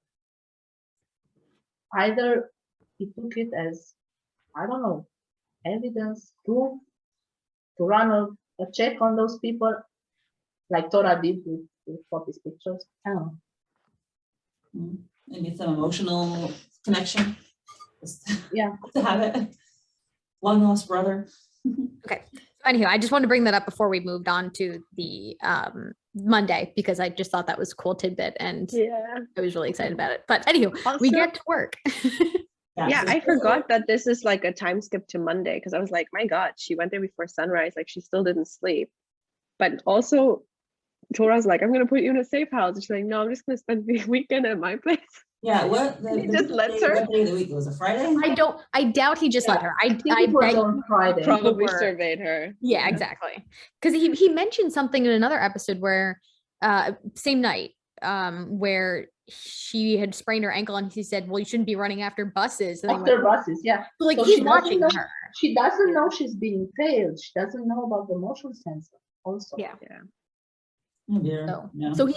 S5: Either he took it as, I don't know, evidence, proof, to run a check on those people, like Tora did with Poppy's pictures. I don't know.
S2: Maybe some emotional connection. Just
S5: Yeah.
S2: to have it. Long lost brother.
S4: Okay. Anywho, I just wanted to bring that up before we moved on to the Monday, because I just thought that was a cool tidbit and I was really excited about it. But anywho, we get to work.
S3: Yeah,
S2: so
S3: I forgot that this is like a time skip to Monday, because I was like, my God, she went there before sunrise, like she still didn't sleep. But also Tora's like, I'm gonna put you in a safe house. And she's like, no, I'm just gonna spend the weekend at my place.
S2: Yeah, what
S3: He just lets her.
S2: What day of the week? It was a Friday?
S4: I doubt he just let her. I
S5: it was
S4: beg
S5: on Friday.
S3: Probably
S4: Or-
S3: surveyed her.
S4: Yeah, exactly. Because he mentioned something in another episode where same night where she had sprained her ankle and he said, well, you shouldn't be running after buses. And
S5: After buses, yeah.
S4: so, like
S5: So
S4: he's
S5: she doesn't
S4: watching
S5: know-
S4: her.
S5: She doesn't know she's being tailed. She doesn't know about the motion sensor also.
S4: Yeah.
S2: Oh, dear.
S4: So,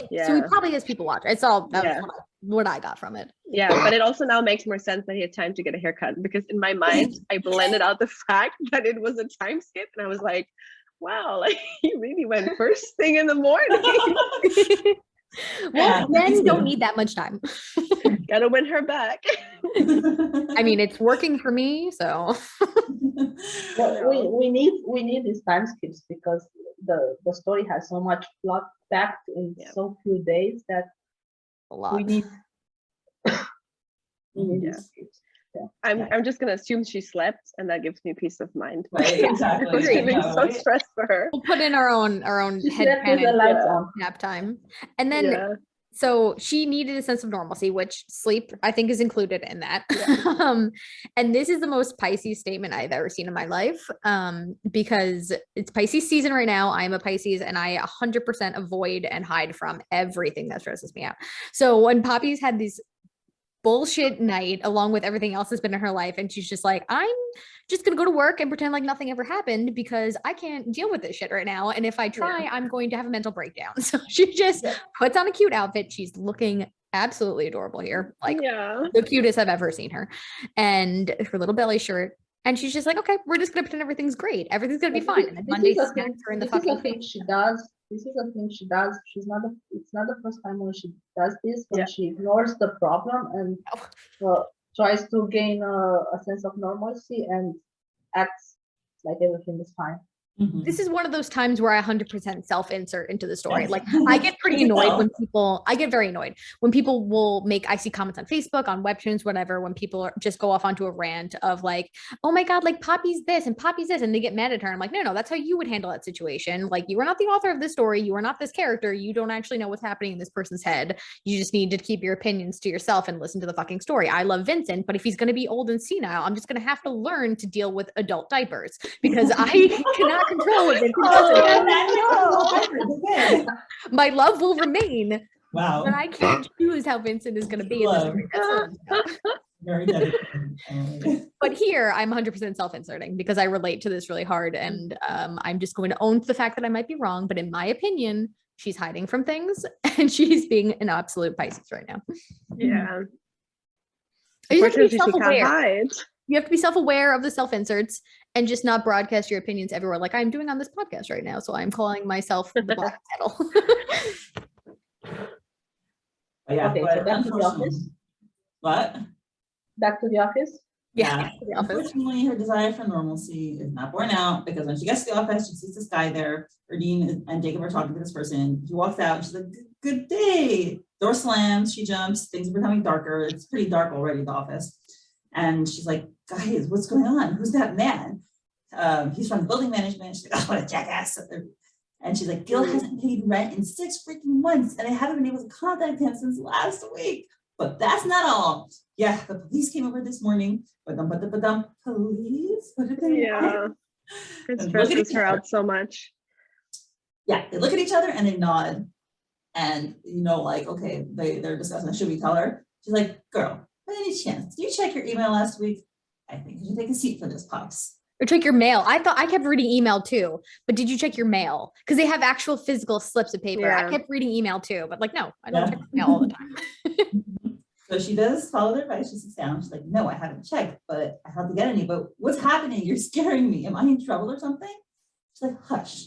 S2: Yeah.
S4: so he probably has people watch. It's all that's what I got from it.
S3: Yeah, but it also now makes more sense that he had time to get a haircut, because in my mind I blended out the fact that it was a time skip, and I was like, wow, like he really went first thing in the morning.
S4: Well, men don't need that much time.
S3: Gotta win her back.
S4: I mean, it's working for me, so.
S5: Well, we need these time skips because the story has so much plot packed in so few days that
S4: A lot.
S5: we need these skips. Yeah.
S3: I'm just gonna assume she slept, and that gives me peace of mind.
S2: Right, exactly.
S3: I was feeling so
S2: right?
S3: stressed for her.
S4: We'll put in our own
S5: She
S4: head
S5: slept with the
S4: canon
S5: lights on.
S4: nap time. And then so she needed a sense of normalcy, which sleep I think is included in that. And this is the most Pisces statement I've ever seen in my life, because it's Pisces season right now. I'm a Pisces, and I 100% avoid and hide from everything that stresses me out. So when Poppy's had these bullshit night along with everything else that's been in her life, and she's just like, I'm just gonna go to work and pretend like nothing ever happened because I can't deal with this shit right now, and if I try I'm going to have a mental breakdown. So she just puts on a cute outfit. She's looking absolutely adorable here, like the cutest I've ever seen her, and her little belly shirt, and she's just like, okay, we're just gonna pretend everything's great, everything's gonna be fine. And then Monday smacks her in the fucking face.
S5: This is a thing she does. It's not the first time when she does this, when she ignores the problem and tries to gain a sense of normalcy and acts like everything is fine.
S4: This is one of those times where I 100% self-insert into the story. Like I get pretty annoyed when people, I get very annoyed when people will make, I see comments on Facebook, on Webtoons, whatever, when people just go off onto a rant of like, oh my God, like Poppy's this and Poppy's this, and they get mad at her. I'm like, no, that's how you would handle that situation. Like you are not the author of this story. You are not this character. You don't actually know what's happening in this person's head. You just need to keep your opinions to yourself and listen to the fucking story. I love Vincent, but if he's going to be old and senile, I'm just going to have to learn to deal with adult diapers because I cannot control what Vincent does. My love will remain.
S2: Wow.
S4: But I can't choose how Vincent is going to be in this story.
S2: Very dedicated.
S4: But here I'm 100% self-inserting because I relate to this really hard, and I'm just going to own the fact that I might be wrong, but in my opinion she's hiding from things and she's being an absolute Pisces right now.
S3: Yeah.
S4: You have to be
S3: self-aware.
S4: hide. You have to be self-aware of the self-inserts and just not broadcast your opinions everywhere like I'm doing on this podcast right now. So I'm calling myself the black kettle.
S2: Yeah,
S5: okay,
S2: but
S5: so back to the office.
S2: What?
S5: Back to the office?
S2: Yeah. Unfortunately, her desire for normalcy is not borne out because when she gets to the office, she sees this guy there. Erdene and Jacob are talking to this person. He walks out and she's like, good day. Door slams, she jumps, things are becoming darker. It's pretty dark already, the office. And she's like, guys, what's going on? Who's that man? He's from building management. She's like, oh, what a jackass. And she's like, Gil hasn't paid rent in 6 freaking months, and I haven't been able to contact him since last week. But that's not all. Yeah, the police came over this morning. Police? What did they want?
S3: It stresses her out so much.
S2: Yeah, they look at each other and they nod. And, you know, like, okay, they're discussing, should we tell her? She's like, girl, by any chance, did you check your email last week? I think you should take a seat for this, Pops.
S4: Or check your mail. I kept reading email too, but did you check your mail? Because they have actual physical slips of paper. I kept reading email too, but like, no, I don't check mail all the time.
S2: So she does follow their advice. She sits down. She's like, no, I haven't checked, but I haven't get any. But what's happening? You're scaring me. Am I in trouble or something? She's like, hush.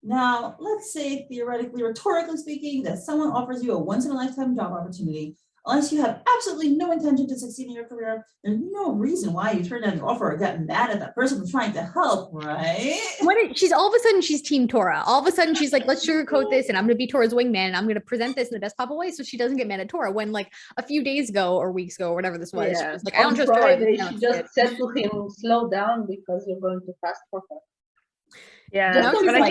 S2: Now, let's say theoretically, rhetorically speaking, that someone offers you a once-in-a-lifetime job opportunity. Unless you have absolutely no intention to succeed in your career, there's no reason why you turn down the offer or get mad at that person who's trying to help, right?
S4: She's all of a sudden she's Team Tora. All of a sudden she's like, let's sugarcoat this, and I'm going to be Tora's wingman, and I'm going to present this in the best possible way so she doesn't get mad at Tora. When like a few days ago or weeks ago or whatever this was, she was like, I don't trust Tora.
S5: She just said to him, slow down because you're going to fast for her.
S3: Yeah, but I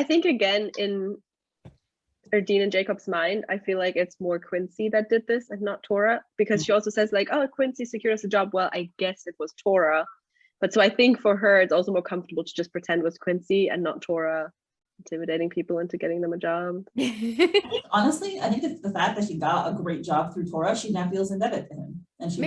S3: think again in Erdene and Jacob's mind, I feel like it's more Quincy that did this and not Tora, because she also says like, oh, Quincy secured us a job. Well, I guess it was Tora. But so I think for her, it's also more comfortable to just pretend it was Quincy and not Tora intimidating people into getting them a job.
S2: Honestly, I think it's the fact that she got a great job through Tora, she now feels indebted to him. And she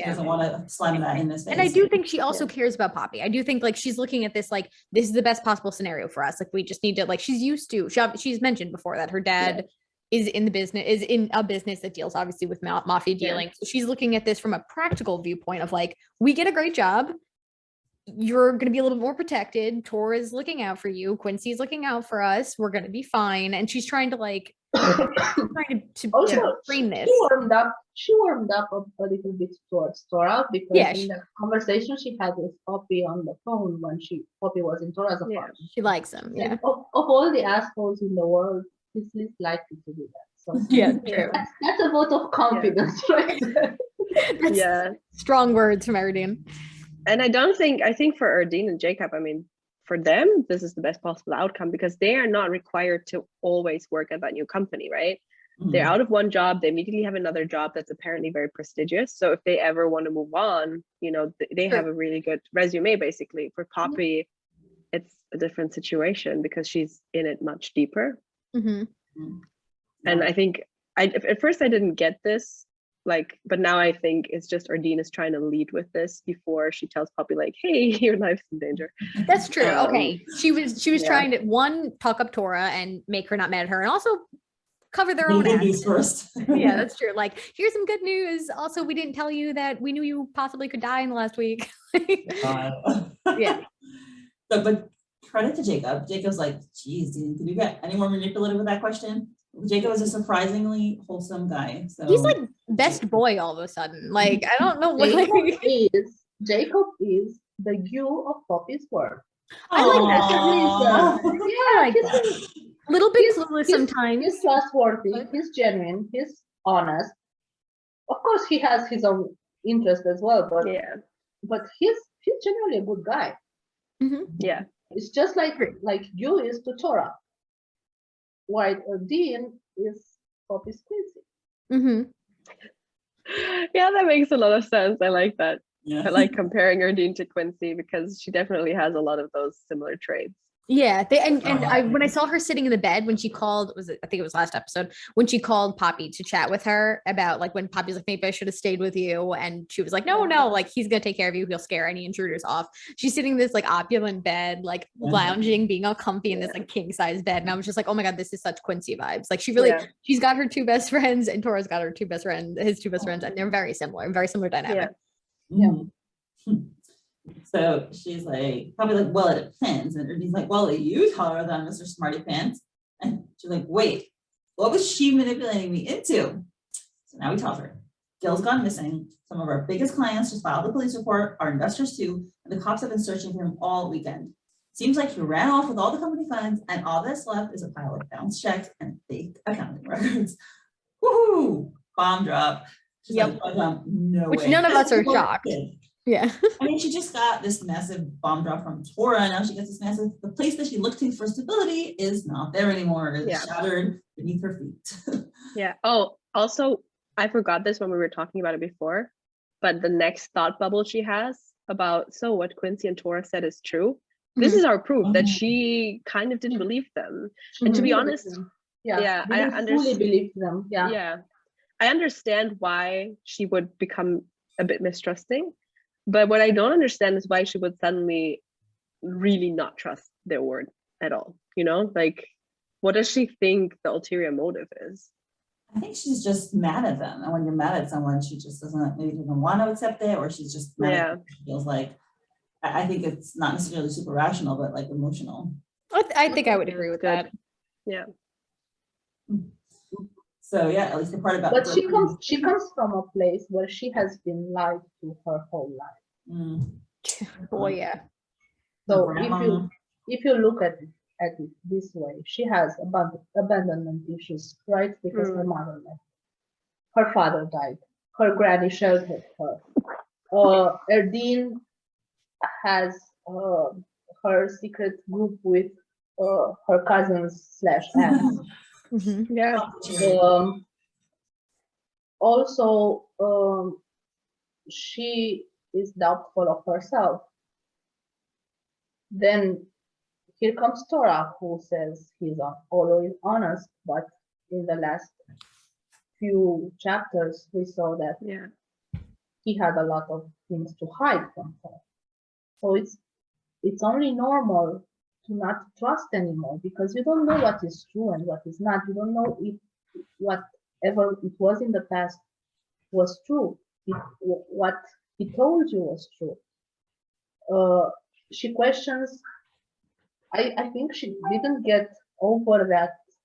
S2: doesn't want to slam that in this face.
S4: And I do think she also cares about Poppy. I do think like she's looking at this like this is the best possible scenario for us. Like we just need to like she's mentioned before that her dad is in a business that deals obviously with mafia dealing. So she's looking at this from a practical viewpoint of like we get a great job. You're going to be a little bit more protected. Tora's looking out for you. Quincy's looking out for us. We're going to be fine. And she's trying to like
S5: also
S4: frame this.
S5: She warmed up a little bit towards Tora because in the conversation she had with Poppy on the phone when Poppy was in Tora's apartment.
S4: She likes him. Yeah.
S5: Of all the assholes in the world, he's least likely to do that. So
S4: true.
S5: That's a vote of confidence, right?
S4: Strong words from Erdene.
S3: And I think for Erdene and Jacob, I mean, for them, this is the best possible outcome because they are not required to always work at that new company, right? They're out of one job, they immediately have another job that's apparently very prestigious. So if they ever want to move on, you know, they have a really good resume, basically. For Poppy, it's a different situation because she's in it much deeper. And I think at first I didn't get this. Like, but now I think it's just Erdene is trying to lead with this before she tells Poppy like, hey, your life's in danger.
S4: That's true. Okay. She was trying to talk up Tora and make her not mad at her and also cover their own ass.
S2: First.
S4: Yeah, that's true. Like, here's some good news. Also, we didn't tell you that we knew you possibly could die in the last week.
S2: But credit to Jacob. Jacob's like, geez, did you get any more manipulative with that question? Jacob is a surprisingly wholesome guy. So
S4: he's like best boy all of a sudden. Like I don't know what
S5: Jacob is the you of Poppy's world.
S4: I like that. I like that. Little bit clueless sometimes.
S5: He's trustworthy. He's genuine. He's honest. Of course, he has his own interest as well. But he's generally a good guy.
S3: Yeah,
S5: it's just like you is to Tora. While Erdene is Poppy's Quincy.
S3: Yeah, that makes a lot of sense. I like that. I like comparing Erdene to Quincy because she definitely has a lot of those similar traits.
S4: Yeah, when I saw her sitting in the bed when she called, I think it was last episode, when she called Poppy to chat with her about like when Poppy's like, maybe I should have stayed with you. And she was like, no, like he's going to take care of you. He'll scare any intruders off. She's sitting in this like opulent bed, like lounging, being all comfy in this like king size bed. And I was just like, oh my God, this is such Quincy vibes. Like she's got her two best friends and Tora's got his two best friends. And they're very similar dynamic.
S2: So she's like, probably like, well, it depends. And Erdene's like, well, you tell her that I'm Mr. Smarty Pants. And she's like, wait, what was she manipulating me into? So now we tell her, Gil's gone missing. Some of our biggest clients just filed a police report, our investors too, and the cops have been searching for him all weekend. Seems like he ran off with all the company funds and all that's left is a pile of bounced checks and fake accounting records. Woohoo! Bomb drop. She's like, no
S4: Which
S2: way.
S4: none of us are shocked. Yeah.
S2: I mean, she just got this massive bomb drop from Tora. Now she gets this the place that she looked to for stability is not there anymore. It's shattered beneath her feet.
S3: Oh, also, I forgot this when we were talking about it before, but the next thought bubble she has about, so what Quincy and Tora said is true. This is our proof that she kind of didn't believe them. And to be honest,
S5: I fully believe them.
S3: I understand why she would become a bit mistrusting. But what I don't understand is why she would suddenly really not trust their word at all. You know, like, what does she think the ulterior motive is?
S2: I think she's just mad at them. And when you're mad at someone, she just doesn't want to accept it, or she's just mad at them. She feels like, I think it's not necessarily super rational, but like emotional.
S4: I think I would agree with that.
S3: Yeah.
S2: So at least the part about.
S5: But she comes from a place where she has been lied to her whole life.
S4: Oh yeah.
S5: So if you look at it this way, she has abandonment issues, right? Because her mother left, her father died, her granny sheltered her. Erdene has her secret group with her cousins / aunts. Also, she is doubtful of herself. Then here comes Tora, who says he's always honest, but in the last few chapters, we saw that he had a lot of things to hide from her. So it's only normal to not trust anymore, because you don't know what is true and what is not. You don't know if whatever it was in the past was true, if what he told you was true. She questions. I think she didn't get over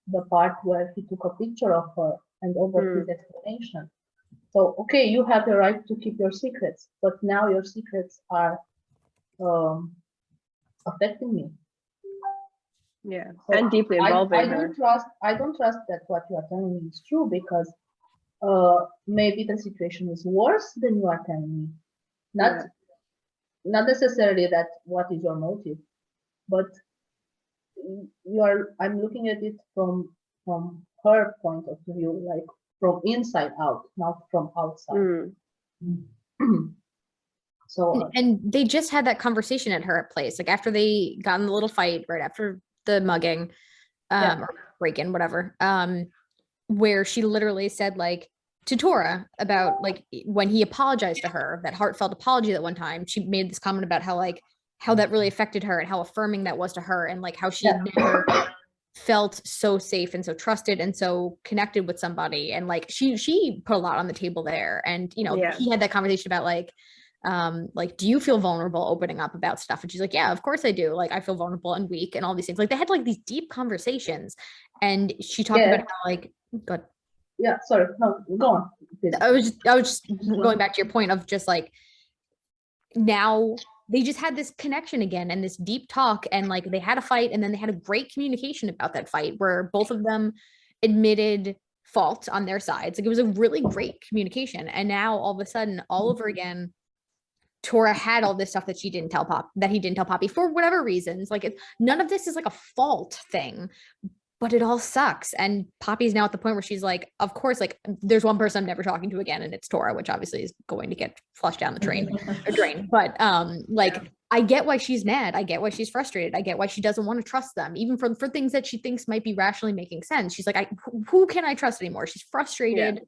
S5: the part where he took a picture of her and over his explanation. So, okay, you have the right to keep your secrets, but now your secrets are affecting me.
S3: Yeah,
S5: So
S3: and deeply involving her.
S5: I don't trust that what you are telling me is true, because maybe the situation is worse than you are telling me. Not necessarily that what is your motive, but I'm looking at it from her point of view, like from inside out, not from outside. So
S4: and they just had that conversation at her place, like after they got in the little fight right after the mugging, or break-in, whatever, where she literally said, like, to Tora about, like, when he apologized to her, that heartfelt apology that one time, she made this comment about how that really affected her and how affirming that was to her, and like how she never felt so safe and so trusted and so connected with somebody, and like she put a lot on the table there. And he had that conversation about like, do you feel vulnerable opening up about stuff? And she's like, yeah, of course I do. Like, I feel vulnerable and weak and all these things. Like, they had like these deep conversations, and she talked about how, like, good.
S5: Yeah, sorry, no, go on.
S4: I was just going back to your point of just like, now they just had this connection again and this deep talk, and like they had a fight, and then they had a great communication about that fight where both of them admitted fault on their sides. Like, it was a really great communication. And now all of a sudden, all over again, Tora had all this stuff that he didn't tell Poppy for whatever reasons. Like, none of this is like a fault thing, but it all sucks. And Poppy's now at the point where she's like, of course, like, there's one person I'm never talking to again, and it's Tora, which obviously is going to get flushed down the drain. But I get why she's mad. I get why she's frustrated. I get why she doesn't want to trust them, even for things that she thinks might be rationally making sense. She's like, who can I trust anymore? She's frustrated.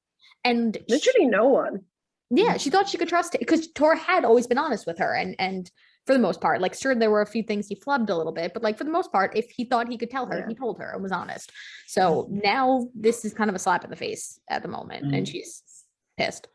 S4: And
S3: literally no one.
S4: Yeah, she thought she could trust it because Tora had always been honest with her, and for the most part, like, sure, there were a few things he flubbed a little bit, but like for the most part, if he thought he could tell her, he told her and was honest. So now this is kind of a slap in the face at the moment, and she's pissed.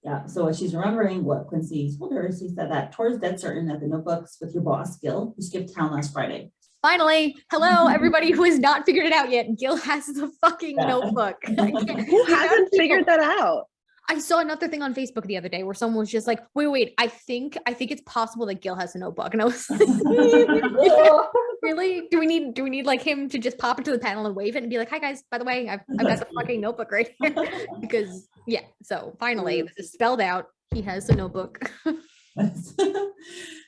S2: Yeah, so she's remembering what Quincy told her. She said that Tora's dead certain that the notebooks with your boss, Gil, who skipped town last Friday.
S4: Finally, hello, everybody who has not figured it out yet. Gil has the fucking notebook.
S3: Who hasn't figured that out?
S4: I saw another thing on Facebook the other day where someone was just like, wait, I think it's possible that Gil has a notebook. And I was like, really? Do we need like him to just pop into the panel and wave it and be like, hi guys, by the way, I've got the fucking notebook right here. Because so finally this is spelled out. He has a notebook.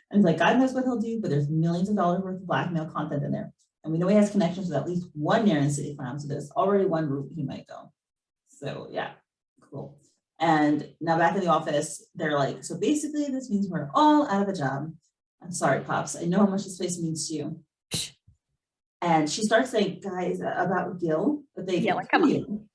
S2: And like, God knows what he'll do, but there's millions of dollars worth of blackmail content in there. And we know he has connections with at least one Narran City farm, so there's already one route he might go. So yeah, cool. And now back in the office, they're like, so basically this means we're all out of a job. I'm sorry, Pops. I know how much this place means to you. And she starts saying, guys, about Gil, but they
S4: like, come on.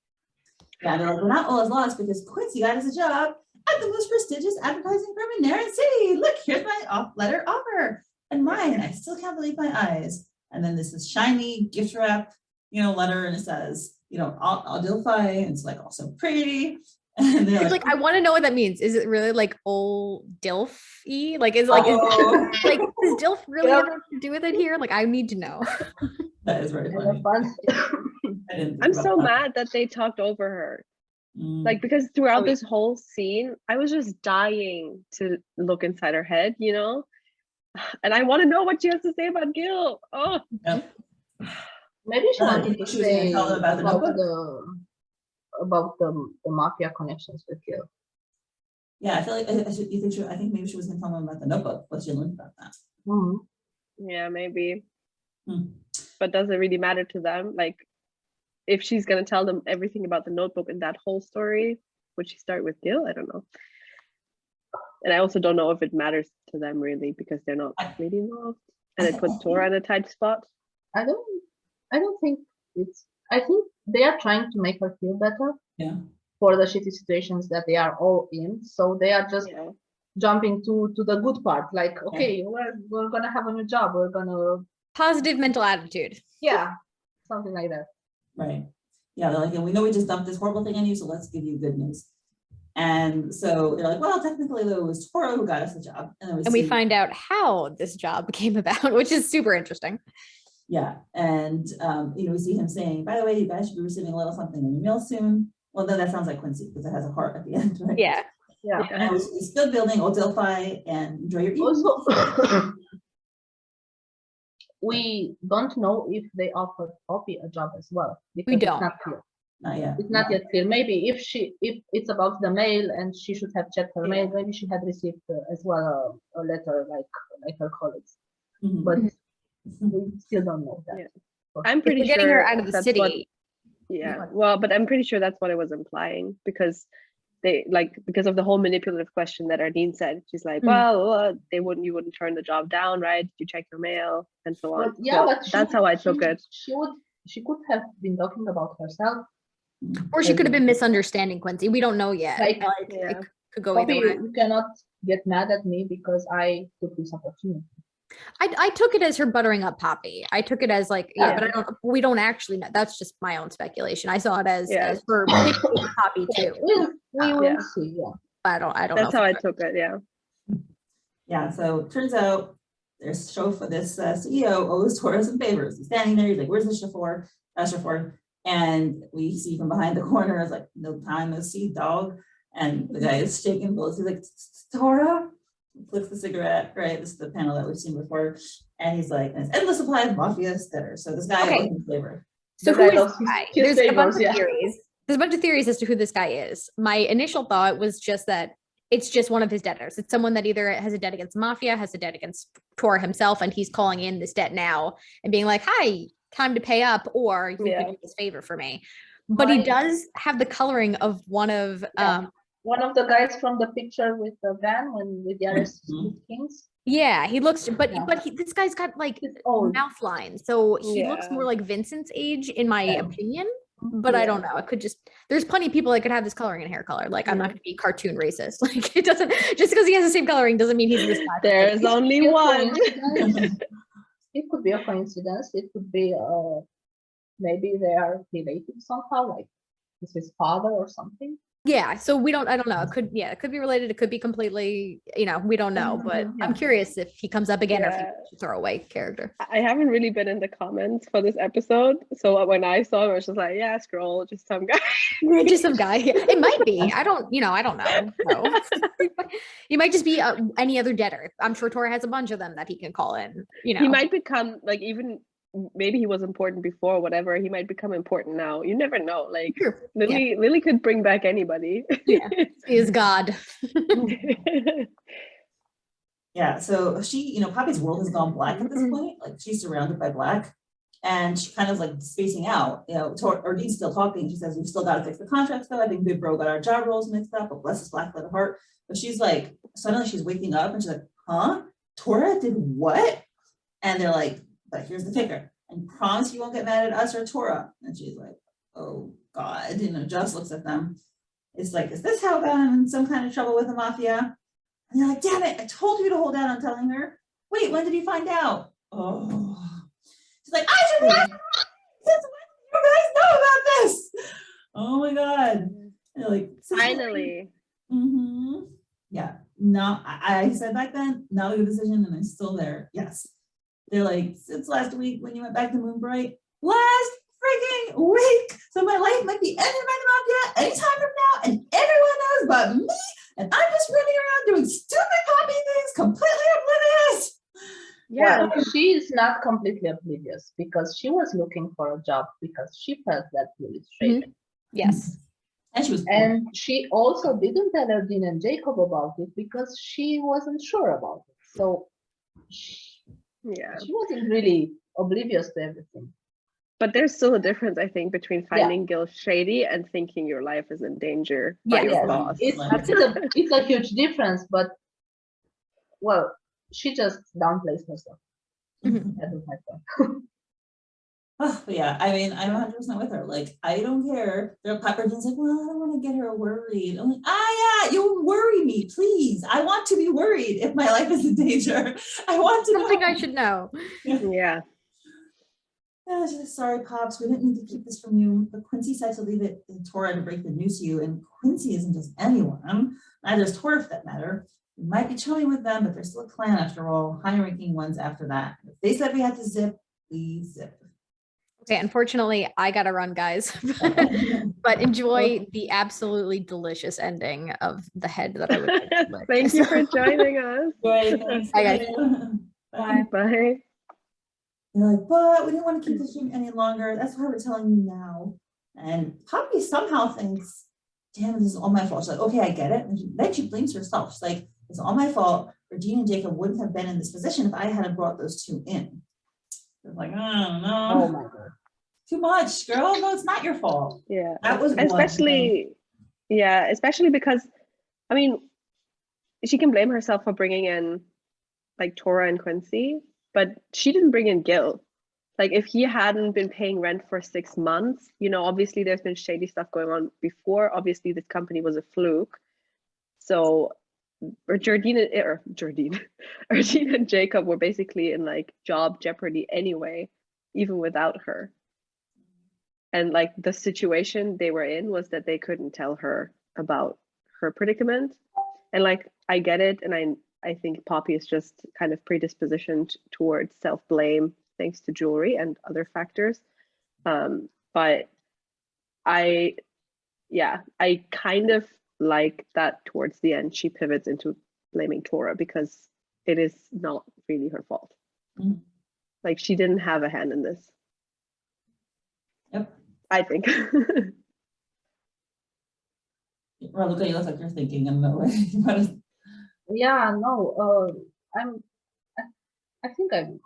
S2: Yeah, they're like, we're not all as lost because Quincy got us a job at the most prestigious advertising firm in Narran City. Look, here's my letter offer. And mine, I still can't believe my eyes. And then this is shiny gift wrap, letter, and it says, 𝗫𝗲𝗃, and it's like also pretty. And they're
S4: like, I want to know what that means. Is it really like 𝗫𝗲𝗃? Like, is like, like, does DILF really have to do with it here? Like, I need to know.
S2: That is very funny.
S3: I'm so mad that they talked over her. Like, because throughout this whole scene, I was just dying to look inside her head, and I want to know what she has to say about Gil. Oh,
S5: maybe she wanted to say
S2: about
S5: the mafia connections with Gil.
S2: Yeah, I feel like I think maybe she was going to tell them about the notebook. What she learned about that.
S3: Yeah, maybe. But does it really matter to them? Like, if she's going to tell them everything about the notebook and that whole story, would she start with Gil? I don't know. And I also don't know if it matters to them really, because they're not really involved. and it put Tora in a tight spot.
S5: I don't think I think they are trying to make her feel better.
S2: Yeah.
S5: For the shitty situations that they are all in. So they are just jumping to the good part. Like, okay, we're gonna have a new job. We're gonna
S4: Positive mental attitude.
S5: Yeah, something like that.
S2: Right. Yeah, they're like, and we know we just dumped this horrible thing on you, so let's give you good news. And so they're like, well, technically though, it was Tora who got us the job. And
S4: we find out how this job came about, which is super interesting.
S2: Yeah. And we see him saying, by the way, you guys should be receiving a little something in your mail soon. Well, no, that sounds like Quincy because it has a heart at the end, right?
S4: Yeah.
S5: Yeah.
S2: And it's good building 𝗿𝗶𝗱 and enjoy your evening.
S5: Also, we don't know if they offered Poppy a job as well.
S4: We don't.
S5: It's not clear.
S2: Not yet.
S5: It's not yet clear. Maybe if it's about the mail and she should have checked her mail, maybe she had received as well a letter like her colleagues.
S2: Mhm.
S5: But we still don't know that.
S3: Yeah. I'm pretty sure
S4: getting her out of the
S3: that's
S4: city.
S3: Well, but I'm pretty sure that's what it was implying because because of the whole manipulative question that Erdene said. She's like, well, you wouldn't turn the job down, right? Did you check your mail and so on?
S5: But
S3: that's how I took it.
S5: She could have been talking about herself.
S4: Or she could have been misunderstanding Quincy. We don't know yet.
S5: Like,
S4: it could go
S5: Poppy,
S4: either way.
S5: you cannot get mad at me because I took this opportunity.
S4: I took it as her buttering up Poppy. I took it as like, but we don't actually know. That's just my own speculation. I saw it as her picking Poppy too.
S5: We will see. Yeah.
S4: I don't know.
S3: That's how I took it. Yeah.
S2: Yeah. So it turns out there's show for this CEO owes Tora some favors. He's standing there. He's like, "Where's the 𝗿𝗿? That's 𝗿𝗿." And we see from behind the corner, it's like, "No time, no see, dog." And the guy is shaking bullets. He's like, "Tora." Flicks the cigarette, right? This is the panel that we've seen before. And he's like, "An endless supply of mafia stitter." So this guy owes him flavor.
S4: So who is this guy? There's a bunch of theories. There's a bunch of theories as to who this guy is. My initial thought was just that it's just one of his debtors. It's someone that either has a debt against mafia, has a debt against Tora himself, and he's calling in this debt now and being like, "Hi, time to pay up, or you can do this favor for me." But he does have the coloring of one of
S5: the guys from the picture with the van with the other kings.
S4: Yeah, he looks, but this guy's got like mouth lines, so he looks more like Vincent's age, in my opinion. But I don't know. It could there's plenty of people that could have this coloring and hair color. Like, I'm not going to be cartoon racist. Like, it doesn't, just because he has the same coloring doesn't mean he's this guy.
S3: There's only one.
S5: It could be a coincidence. It could be maybe they are related somehow, like it's his father or something.
S4: Yeah, so I don't know. It could be related. It could be completely, we don't know. But I'm curious if he comes up again or if he's a throwaway character.
S3: I haven't really been in the comments for this episode. So when I saw it, I was just like, yeah, scroll, just some guy.
S4: Just some guy. It might be. I don't know. No. He might just be any other debtor. I'm sure Tora has a bunch of them that he can call in.
S3: He might become like, even maybe he was important before, whatever, he might become important now. You never know. Like, Lily could bring back anybody.
S4: Yeah, he is God.
S2: Yeah, so she, Poppy's world has gone black at this point. Like, she's surrounded by black, and she kind of like spacing out. Erdene's still talking. She says, "We've still got to fix the contracts though. I think 𝗵𝗵𝗆 got our job roles mixed up, but bless his black letter heart." But she's like, suddenly she's waking up and she's like, "Huh? Tora did what?" And they're like, "But here's the kicker. And promise you won't get mad at us or Tora." And she's like, "Oh God," just looks at them. It's like, "Is this how I'm in some kind of trouble with the mafia?" And they're like, "Damn it, I told you to hold out on telling her." "Wait, when did you find out?" "Oh." She's like, "I should be asking since when do you guys know about this?" Oh my God. And they're like,
S3: finally.
S2: Yeah. No, I said back then, not a good decision, and I'm still there. Yes. They're like, "Since last week when you went back to Moonbright." Last freaking week. So my life might be ended by the mafia anytime from now, and everyone knows but me, and I'm just running around doing stupid Poppy things, completely oblivious.
S5: Yeah, well, she is not completely oblivious because she was looking for a job because she felt that really straight.
S4: Yes.
S5: And she also didn't tell Erdene and Jacob about it because she wasn't sure about it. So she wasn't really oblivious to everything.
S3: But there's still a difference, I think, between finding Gil shady and thinking your life is in danger by your boss.
S5: It's a huge difference, but well, she just downplays herself.
S4: Mhm.
S5: That was my point.
S2: Oh, but yeah, I mean, I'm 100% with her. Like, I don't care. Erdene like, well, I don't want to get her worried. I'm like, yeah, you worry me, please. I want to be worried if my life is in danger. I want to
S4: Something
S2: know.
S4: I should know.
S3: Yeah.
S2: Yeah, she's like, sorry, Pops, we didn't need to keep this from you. But Quincy said to leave it to Tora to break the news to you. And Quincy isn't just anyone. Neither is Tora for that matter. We might be chummy with them, but they're still a clan after all. High-ranking ones after that. If they said we had to zip, we zip.
S4: Okay, unfortunately, I gotta run, guys. But enjoy the absolutely delicious ending of the head that I would like to lick.
S3: Thank you for joining us.
S2: Good, thanks.
S4: Bye, guys.
S2: Bye.
S3: Bye.
S2: They're like, but we didn't want to keep the stream any longer. That's why we're telling you now. And Poppy somehow thinks, damn, this is all my fault. She's like, okay, I get it. And then she blames herself. She's like, it's all my fault. Erdene and Jacob wouldn't have been in this position if I hadn't brought those two in. They're like, oh no.
S5: Oh my god.
S2: Too much, girl. No, it's not your fault.
S3: Yeah.
S2: That was
S3: Especially, yeah, especially because, I mean, she can blame herself for bringing in like Tora and Quincy, but she didn't bring in Gil. Like if he hadn't been paying rent for 6 months, you know, obviously there's been shady stuff going on before. Obviously this company was a fluke. So Erdene and Jacob were basically in like job jeopardy anyway, even without her. And like the situation they were in was that they couldn't tell her about her predicament. And like, I get it. And I think Poppy is just kind of predispositioned towards self-blame thanks to jewelry and other factors. But I kind of like that towards the end, she pivots into blaming Tora because it is not really her fault.
S2: Mm.
S3: Like she didn't have a hand in this.
S2: Yep.
S3: I think.
S2: Raluca, you look like you're thinking in the way.
S5: Yeah, no, I think I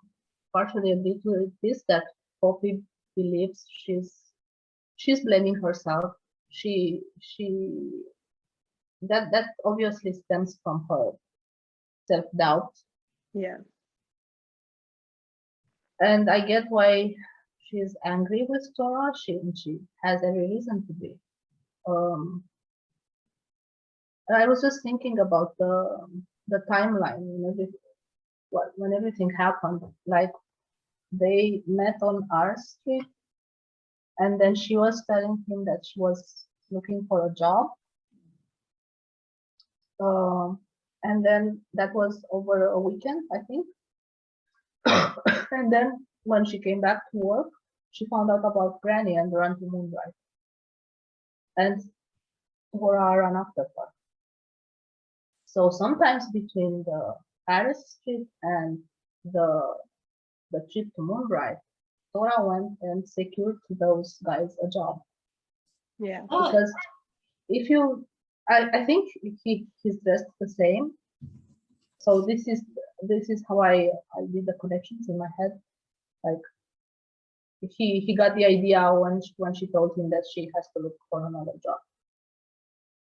S5: partially agree with this, that Poppy believes she's blaming herself. That obviously stems from her self-doubt.
S3: Yeah.
S5: And I get why she's angry with Tora. She has every reason to be. I was just thinking about the timeline when everything happened. Like they met on R Street, and then she was telling him that she was looking for a job. And then that was over a weekend, I think. And then when she came back to work, she found out about Granny and the run to Moonbright. And Tora ran after her. So sometimes between the Paris Street and the trip to Moonbright, Tora went and secured to those guys a job.
S3: Yeah.
S5: Because if you, I think he's dressed the same. So this is how I did the connections in my head. Like he got the idea when she told him that she has to look for another job.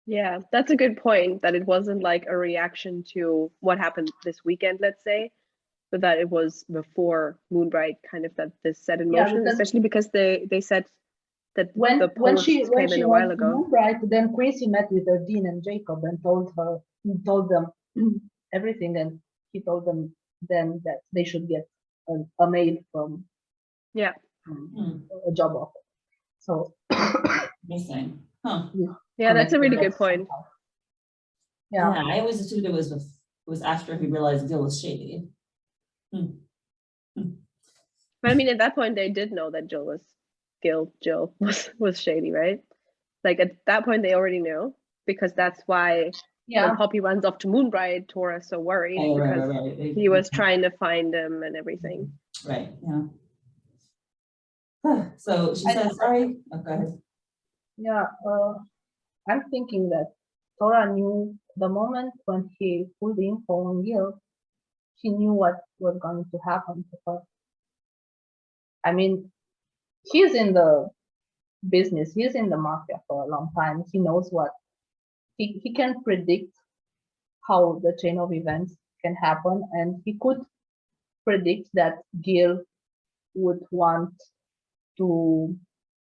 S3: Yeah, that's a good point, that it wasn't like a reaction to what happened this weekend, let's say, but that it was before Moonbright, kind of that this set in motion, especially because they said that when she came in a while ago.
S5: Moonbright, then Quincy met with Erdene and Jacob and told them everything, and he told them then that they should get a mail from a job offer. So
S2: Interesting. Huh.
S3: Yeah, that's a really good point.
S2: Yeah, I always assumed it was after he realized Gil was shady.
S3: But I mean, at that point, they did know that Jill was shady, right? Like at that point, they already knew, because that's why when Poppy runs off to Moonbright, Tora's so worried because he was trying to find him and everything.
S2: Right. Yeah. So she says, "Sorry." Oh, go ahead.
S5: Yeah. I'm thinking that Tora knew the moment when he pulled the info on Gil, he knew what was going to happen to her. I mean, he's in the business, he's in the mafia for a long time. He knows what he can predict how the chain of events can happen, and he could predict that Gil would want to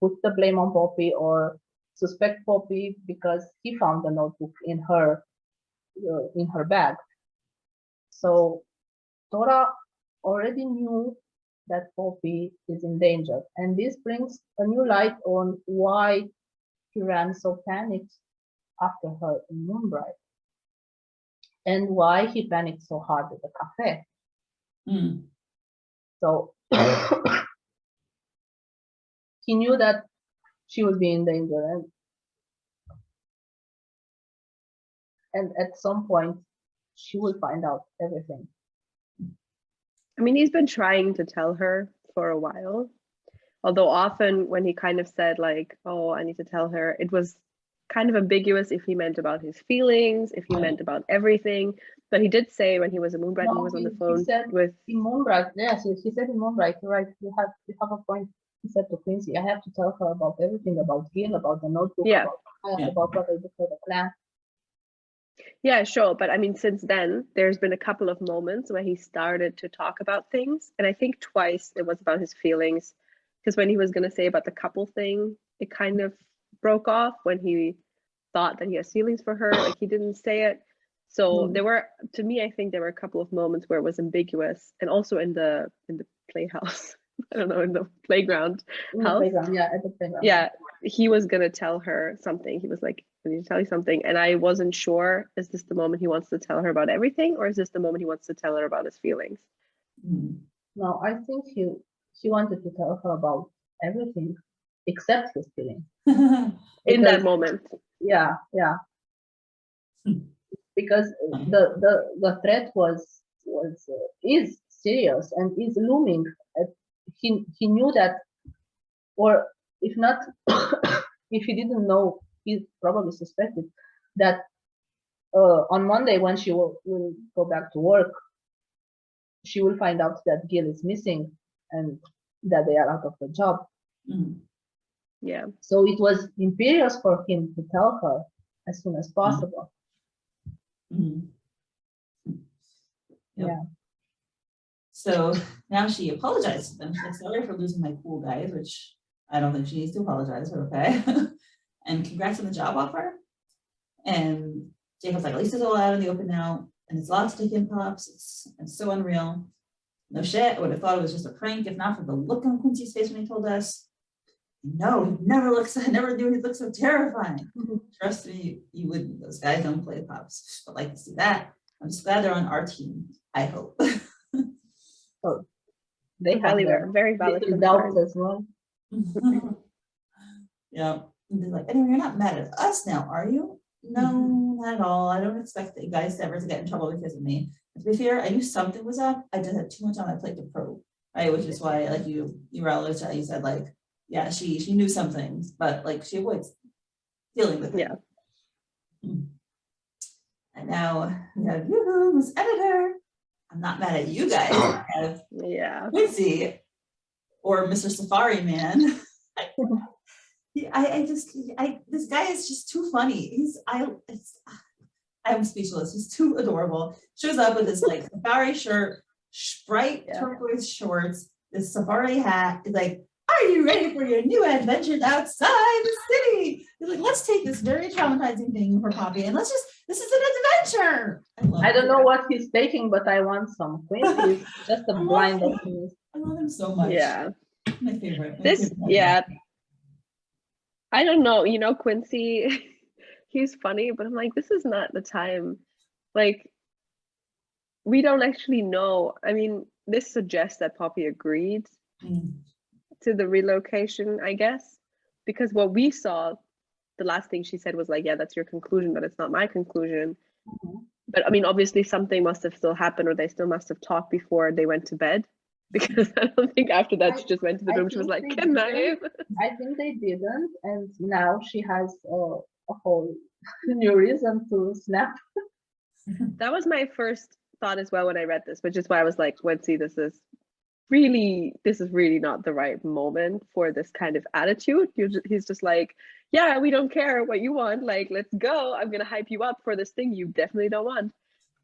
S5: put the blame on Poppy or suspect Poppy because he found the notebook in her bag. So Tora already knew that Poppy is in danger, and this brings a new light on why he ran so panicked after her in Moonbright, and why he panicked so hard at the cafe. So he knew that she would be in danger, and at some point she will find out everything.
S3: I mean, he's been trying to tell her for a while, although often when he kind of said like, oh, I need to tell her, it was kind of ambiguous if he meant about his feelings, if he meant about everything. But he did say when he was in Moonbright, he was on the phone
S5: he said
S3: with
S5: in Moonbright. Yes, he said in Moonbright, you're right, you have a point. He said to Quincy, I have to tell her about everything, about Gil, about the notebook, about what I did for the plan.
S3: Yeah, sure. But I mean, since then, there's been a couple of moments where he started to talk about things. And I think twice it was about his feelings. Because when he was going to say about the couple thing, it kind of broke off when he thought that he has feelings for her. Like he didn't say it. So there were, to me, I think there were a couple of moments where it was ambiguous. And also in the playhouse. I don't know, in the playground.
S5: In the playground, yeah, at the playground.
S3: Yeah, he was going to tell her something. He was like, I need to tell you something. And I wasn't sure, is this the moment he wants to tell her about everything? Or is this the moment he wants to tell her about his feelings?
S5: No, I think he wanted to tell her about everything except his feelings.
S3: In that moment.
S5: Yeah. Because the threat is serious and is looming. He knew that, or if not, if he didn't know, he probably suspected that on Monday when she will go back to work, she will find out that Gil is missing and that they are out of the job.
S3: Yeah.
S5: So it was imperious for him to tell her as soon as possible. Yeah.
S2: So now she apologized to them. She's like, sorry for losing my cool guys, which I don't think she needs to apologize for, okay? And congrats on the job offer. And Jacob's like, at least it's all out in the open now. And it's lots to take in, Pops. It's so unreal. No shit, I would have thought it was just a prank, if not for the look on Quincy's face when he told us. No, he never knew he'd look so terrifying. Trust me, you wouldn't. Those guys don't play Pops. But like to see that. I'm just glad they're on our team, I hope.
S5: So they have
S3: very valid
S5: doubts as well.
S2: Yeah. And they're like, anyway, you're not mad at us now, are you? No, not at all. I don't expect you guys ever to get in trouble because of me. And to be fair, I knew something was up. I just had too much on my plate to probe, right? Which is why, like you Raluca, you said, like, yeah, she knew some things, but like she avoids dealing with it.
S3: Yeah.
S2: And now we have you, Miss Editor. I'm not mad at you guys. I have Quincy or Mr. Safari Man. This guy is just too funny. I'm speechless. He's too adorable. Shows up with this like safari shirt, bright turquoise shorts, this safari hat. He's like, are you ready for your new adventures outside the city? He's like, let's take this very traumatizing thing for Poppy and this is an adventure.
S5: I don't know what he's taking, but I want some. Quincy is just a blind optimist.
S2: I love him so much.
S3: Yeah.
S2: My favorite.
S3: I don't know, Quincy, he's funny, but I'm like, this is not the time. Like, we don't actually know. I mean, this suggests that Poppy agreed to the relocation, I guess, because what we saw, the last thing she said was like, yeah, that's your conclusion, but it's not my conclusion. But I mean, obviously something must have still happened, or they still must have talked before they went to bed. Because I don't think after that she just went to the room. She was like, "Can I?"
S5: I think they didn't, and now she has a whole new reason to snap.
S3: That was my first thought as well when I read this, which is why I was like, "Quincy, this is really not the right moment for this kind of attitude." He's just like, "Yeah, we don't care what you want. Like, let's go. I'm gonna hype you up for this thing you definitely don't want."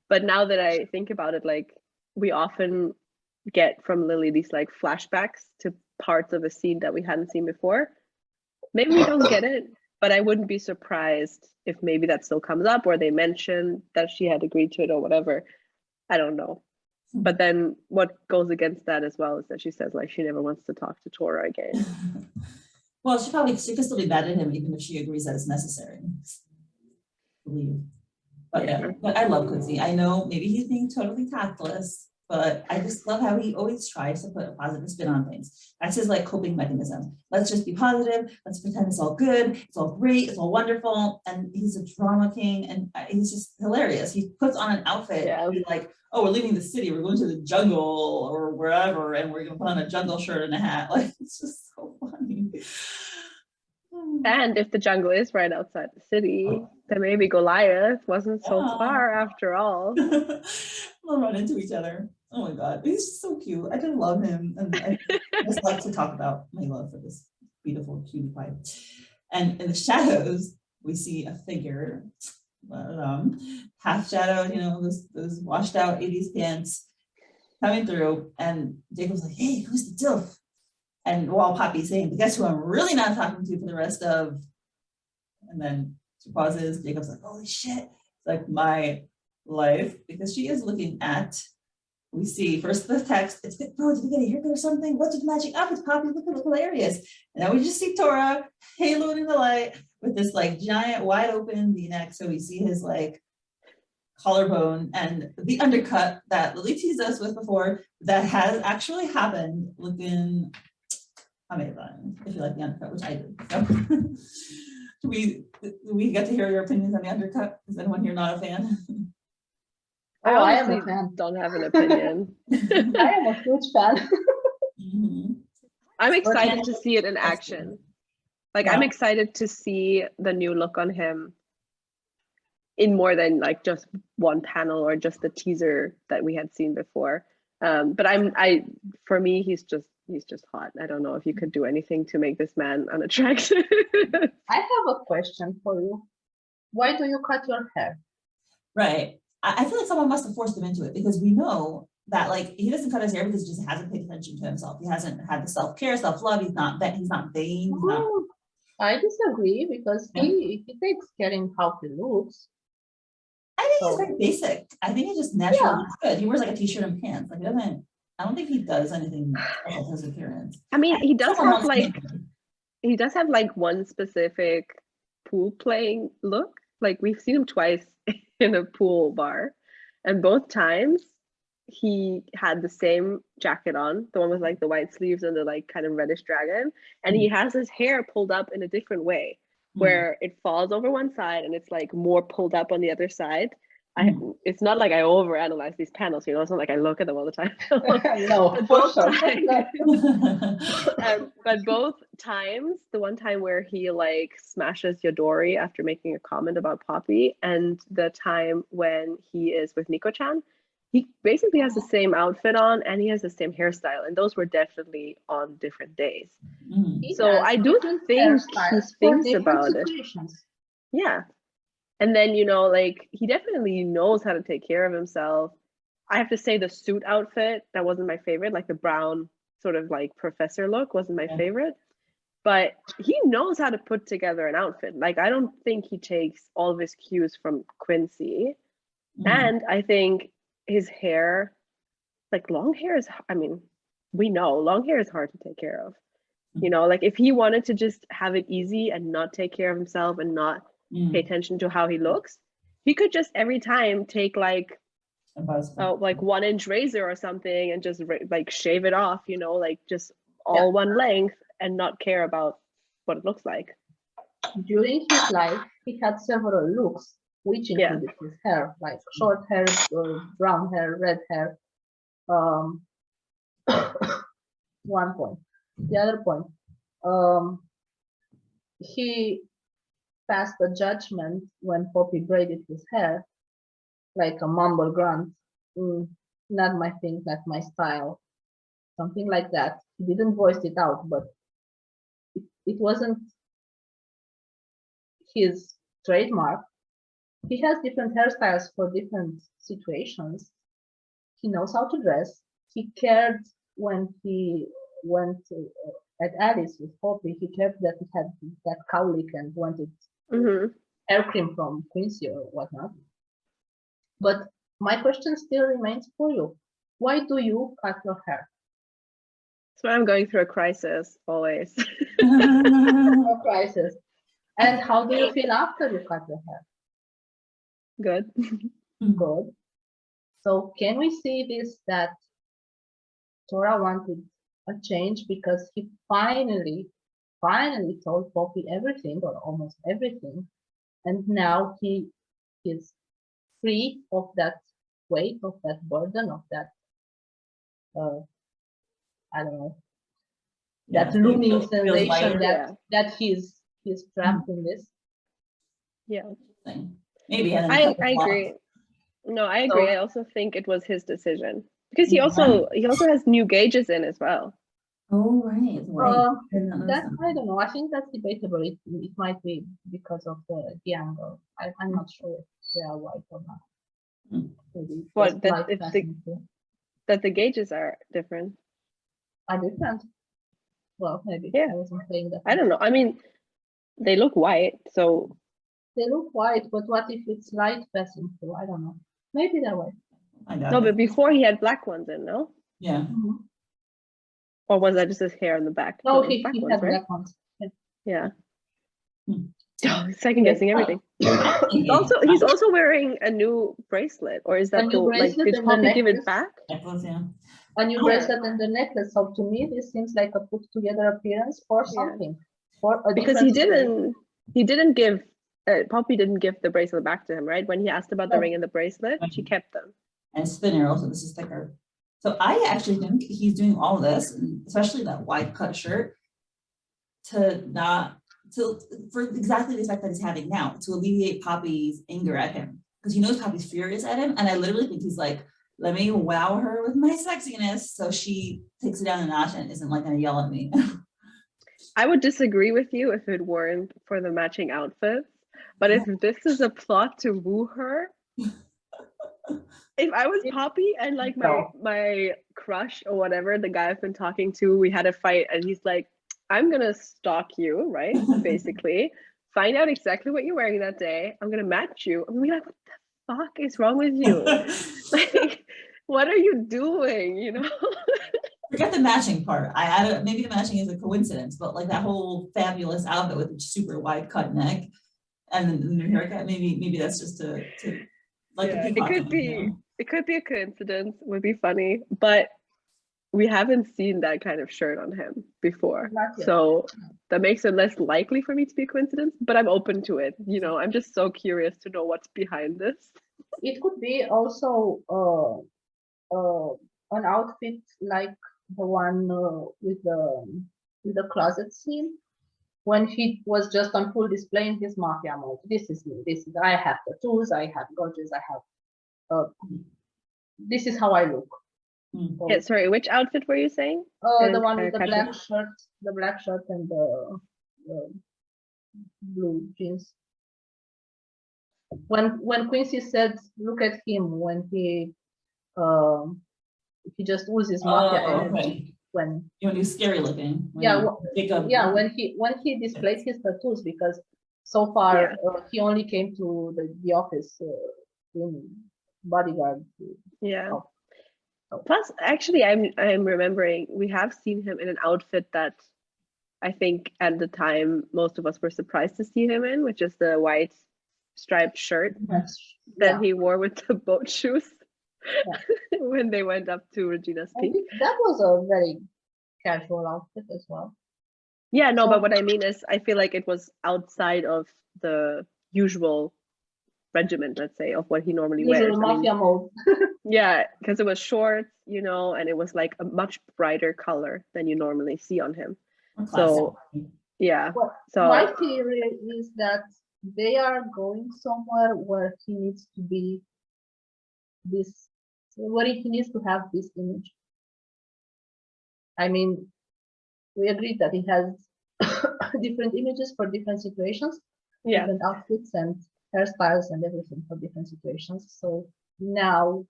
S3: But now that I think about it, like we often get from Lily these like flashbacks to parts of a scene that we hadn't seen before. Maybe we don't get it, but I wouldn't be surprised if maybe that still comes up, or they mention that she had agreed to it or whatever. I don't know. But then what goes against that as well is that she says like she never wants to talk to Tora again.
S2: Well, she could still be mad at him even if she agrees that it's necessary. But yeah, but I love Quincy. I know maybe he's being totally tactless, but I just love how he always tries to put a positive spin on things. That's his like coping mechanism. Let's just be positive. Let's pretend it's all good. It's all great. It's all wonderful. And he's a drama king, and he's just hilarious. He puts on an outfit. Yeah. Like, oh, we're leaving the city. We're going to the jungle or wherever, and we're gonna put on a jungle shirt and a hat. Like, it's just so funny.
S3: And if the jungle is right outside the city, then maybe Goliath wasn't so far after all.
S2: We'll run into each other. Oh my God, he's so cute. I just love him. And I just like to talk about my love for this beautiful cutie pie. And in the shadows, we see a figure, half shadow, you know, those washed out 80s pants coming through. And Jacob's like, hey, who's the DILF? And while Poppy's saying, but guess who I'm really not talking to for the rest of, and then she pauses, Jacob's like, holy shit, it's like my life, because she is looking at, we see first the text, it's good, bro, did you get a haircut or something? What's with the matching outfits, Poppy? Look hilarious. And then we just see Tora haloing in the light with this like giant wide open V-neck. So we see his like collarbone and the undercut that Lily teased us with before that has actually happened, looking amazing. If you like the undercut, which I did. So we get to hear your opinions on the undercut. Is anyone here not a fan?
S3: I am a fan. Don't have an opinion.
S5: I am a huge fan.
S3: I'm excited to see it in action. Like, yeah. I'm excited to see the new look on him in more than like just one panel or just the teaser that we had seen before. But for me, he's just hot. I don't know if you could do anything to make this man unattractive.
S5: I have a question for you. Why do you cut your hair?
S2: Right. I feel like someone must have forced him into it, because we know that like he doesn't cut his hair because he just hasn't paid attention to himself. He hasn't had the self-care, self-love. He's not vain.
S5: I disagree, because he takes care in how he looks.
S2: I think he's very basic. I think he just naturally looks good. He wears like a t-shirt and pants. Like I don't think he does anything special to his appearance.
S3: I mean, he does have like one specific pool playing look. Like, we've seen him twice in a pool bar, and both times he had the same jacket on, the one with like the white sleeves and the like kind of reddish dragon, and he has his hair pulled up in a different way, where it falls over one side and it's like more pulled up on the other side. It's not like I overanalyze these panels, you know, it's not like I look at them all the time.
S5: No,
S3: but both times, the one time where he like smashes Yodori after making a comment about Poppy, and the time when he is with Nico-chan, he basically has the same outfit on and he has the same hairstyle, and those were definitely on different days. So I do think he thinks about it. Yeah. And then, you know, like, he definitely knows how to take care of himself. I have to say the suit outfit, that wasn't my favorite. Like the brown sort of like professor look wasn't my favorite. But he knows how to put together an outfit. Like, I don't think he takes all of his cues from Quincy. And I think his hair, like long hair is, I mean, we know long hair is hard to take care of. You know, like if he wanted to just have it easy and not take care of himself and not pay attention to how he looks, he could just every time take like 1 inch razor or something and just like shave it off, you know, like just all one length and not care about what it looks like.
S5: During his life, he had several looks, which included his hair, like short hair, brown hair, red hair. One point. The other point, he passed a judgment when Poppy braided his hair, like a mumble grunt, not my thing, not my style, something like that. He didn't voice it out, but it wasn't his trademark. He has different hairstyles for different situations. He knows how to dress. he cared when he went at Alice with Poppy. He cared that he had that cowlick and wanted hair cream from Quincy or whatnot. But my question still remains for you. Why do you cut your hair?
S3: So I'm going through a crisis always.
S5: A crisis. And how do you feel after you cut your hair?
S3: Good.
S5: Good. So can we see this, that Tora wanted a change because he finally told Poppy everything, or almost everything, and now he is free of that weight, of that burden, of that I don't know, that looming sensation that he's trapped in this.
S3: Yeah.
S2: Maybe
S3: I agree. No, I agree.
S5: So-
S3: I also think it was his decision because he also has new gauges in as well.
S2: Oh, right.
S5: That I don't know. I think that's debatable. It might be because of the angle. I'm not sure if they are white or not. Maybe
S3: What,
S5: just
S3: that
S5: light
S3: if
S5: passing through.
S3: That the gauges are different.
S5: Are different? Well, maybe.
S3: Yeah.
S5: I wasn't saying that.
S3: I don't know. I mean, they look white, so
S5: They look white, but what if it's light passing through? I don't know. Maybe they're white.
S3: no. But before he had black ones in, no?
S2: Yeah.
S3: Or was that just his hair in the back?
S5: No,
S3: it was
S5: he
S3: black
S5: had
S3: ones, right?
S5: black ones.
S3: Yeah.
S2: Hmm.
S3: Second guessing everything. He's also wearing a new bracelet, or is that
S5: new bracelet
S3: did
S5: and the
S3: Poppy give it
S5: necklace.
S3: back?
S5: A new bracelet and the necklace. So to me, this seems like a put together appearance for something. For a
S3: Because he
S5: different
S3: didn't give Poppy didn't give the bracelet back to him, right? When he asked about the
S5: No.
S3: ring and the bracelet, she kept them.
S2: And spinner also, this is thicker. So I actually think he's doing all this, and especially that wide cut shirt, for exactly the effect that he's having now, to alleviate Poppy's anger at him. Because he knows Poppy's furious at him. And I literally think he's like, let me wow her with my sexiness so she takes it down a notch and isn't like gonna yell at me.
S3: I would disagree with you if it weren't for the matching outfits. But if this is a plot to woo her, if I was Poppy and like my crush or whatever, the guy I've been talking to, we had a fight and he's like, I'm gonna stalk you, right? Basically, find out exactly what you're wearing that day. I'm gonna match you. I'm gonna be like, what the fuck is wrong with you? Like, what are you doing? You know?
S2: Forget the matching part. I added, maybe the matching is a coincidence, but like that whole fabulous outfit with a super wide cut neck and the new haircut, maybe that's just to like
S3: yeah, it could be a coincidence, would be funny, but we haven't seen that kind of shirt on him before. So that makes it less likely for me to be a coincidence, but I'm open to it. You know, I'm just so curious to know what's behind this.
S5: It could be also an outfit like the one with the closet scene, when he was just on full display in his mafia mode. This is me. This is, I have tattoos. I have gorgeous. I have. This is how I look.
S3: Yeah, sorry, which outfit were you saying?
S5: The one with the black shirt and the blue jeans. When Quincy said, "Look at him," when he just oozes mafia energy. When
S2: he's scary looking.
S5: When he displayed his tattoos, because so far he only came to the office in bodyguard.
S3: Yeah. Plus, actually, I'm remembering we have seen him in an outfit that I think at the time most of us were surprised to see him in, which is the white striped shirt that he wore with the boat shoes when they went up to Regina's Peak.
S5: That was a very casual outfit as well.
S3: Yeah, no, but what I mean is I feel like it was outside of the usual regiment, let's say, of what he normally wears.
S5: Mafia mode.
S3: Yeah, because it was shorts, you know, and it was like a much brighter color than you normally see on him. So yeah.
S5: Well,
S3: so
S5: my theory is that they are going somewhere where he needs to be this, where he needs to have this image. I mean, we agreed that he has different images for different situations, different outfits and hairstyles and everything for different situations. So now,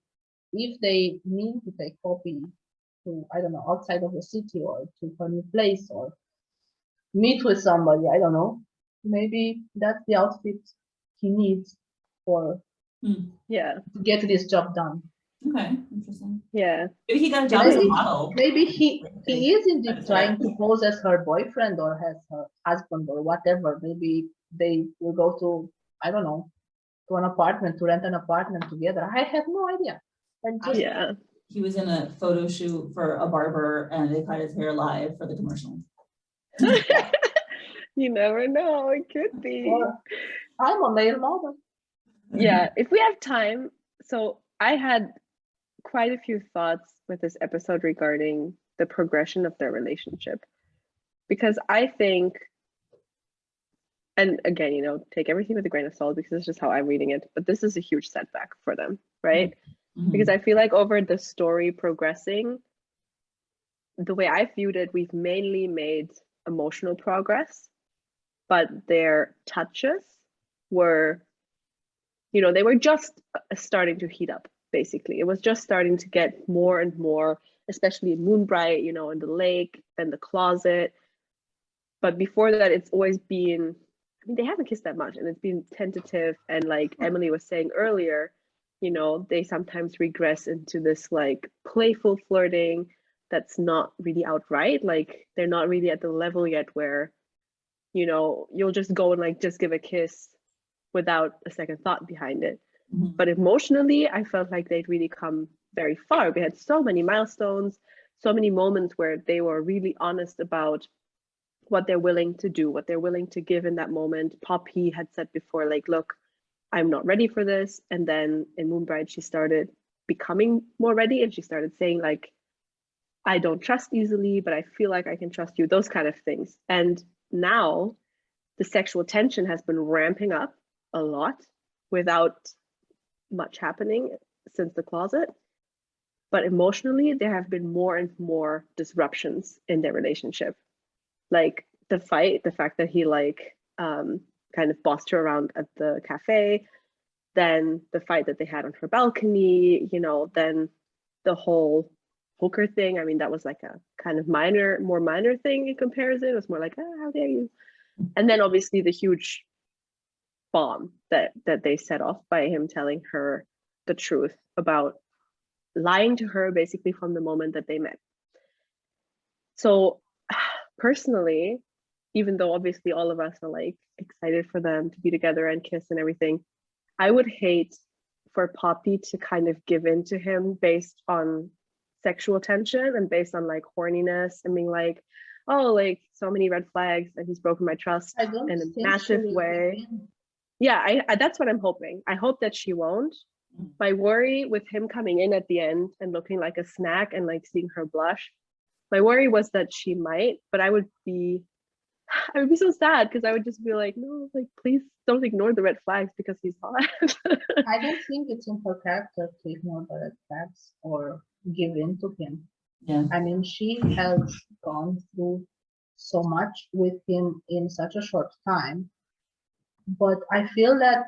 S5: if they mean to take Poppy to, I don't know, outside of the city or to a new place or meet with somebody, I don't know. Maybe that's the outfit he needs for
S3: Yeah.
S5: to get this job done.
S2: Okay, interesting.
S3: Yeah.
S2: Maybe he got a job as a model.
S5: Maybe he is indeed trying to pose as her boyfriend or as her husband or whatever. Maybe they will go to, I don't know, to an apartment, to rent an apartment together. I have no idea. And just,
S3: Yeah.
S2: He was in a photo shoot for a barber and they cut his hair live for the commercial.
S3: You never know, it could be.
S5: or I'm a male model.
S3: Yeah, if we have time. So I had quite a few thoughts with this episode regarding the progression of their relationship, because I think, and again, you know, take everything with a grain of salt because it's just how I'm reading it, but this is a huge setback for them, right? Because I feel like over the story progressing, the way I viewed it, we've mainly made emotional progress, but their touches were, you know, they were just starting to heat up, basically. It was just starting to get more and more, especially in Moonbright, you know, in the lake, then the closet. But before that, it's always been, I mean, they haven't kissed that much and it's been tentative. And like Emily was saying earlier, you know, they sometimes regress into this like playful flirting that's not really outright. Like they're not really at the level yet where, you know, you'll just go and like just give a kiss without a second thought behind it. But emotionally, I felt like they'd really come very far. We had so many milestones, so many moments where they were really honest about what they're willing to do, what they're willing to give in that moment. Poppy had said before, like, look, I'm not ready for this. And then in Moonbright, she started becoming more ready and she started saying like, I don't trust easily, but I feel like I can trust you, those kind of things. And now the sexual tension has been ramping up a lot without much happening since the closet. But emotionally, there have been more and more disruptions in their relationship. Like the fight, the fact that he like kind of bossed her around at the cafe, then the fight that they had on her balcony, you know, then the whole hooker thing. I mean, that was like a kind of more minor thing in comparison. It was more like, how dare you? And then obviously the huge bomb that they set off by him telling her the truth about lying to her basically from the moment that they met. So personally, even though obviously all of us are like excited for them to be together and kiss and everything, I would hate for Poppy to kind of give in to him based on sexual tension and based on like horniness and being like, oh, like so many red flags and he's broken my trust in a massive way. Yeah, I that's what I'm hoping. I hope that she won't. My worry with him coming in at the end and looking like a snack and like seeing her blush, my worry was that she might, but I would be so sad because I would just be like, no, like please don't ignore the red flags because he's hot.
S5: I don't think it's in her character to ignore the red flags or give in to him.
S2: Yeah.
S5: I mean, she has gone through so much with him in such a short time, but I feel that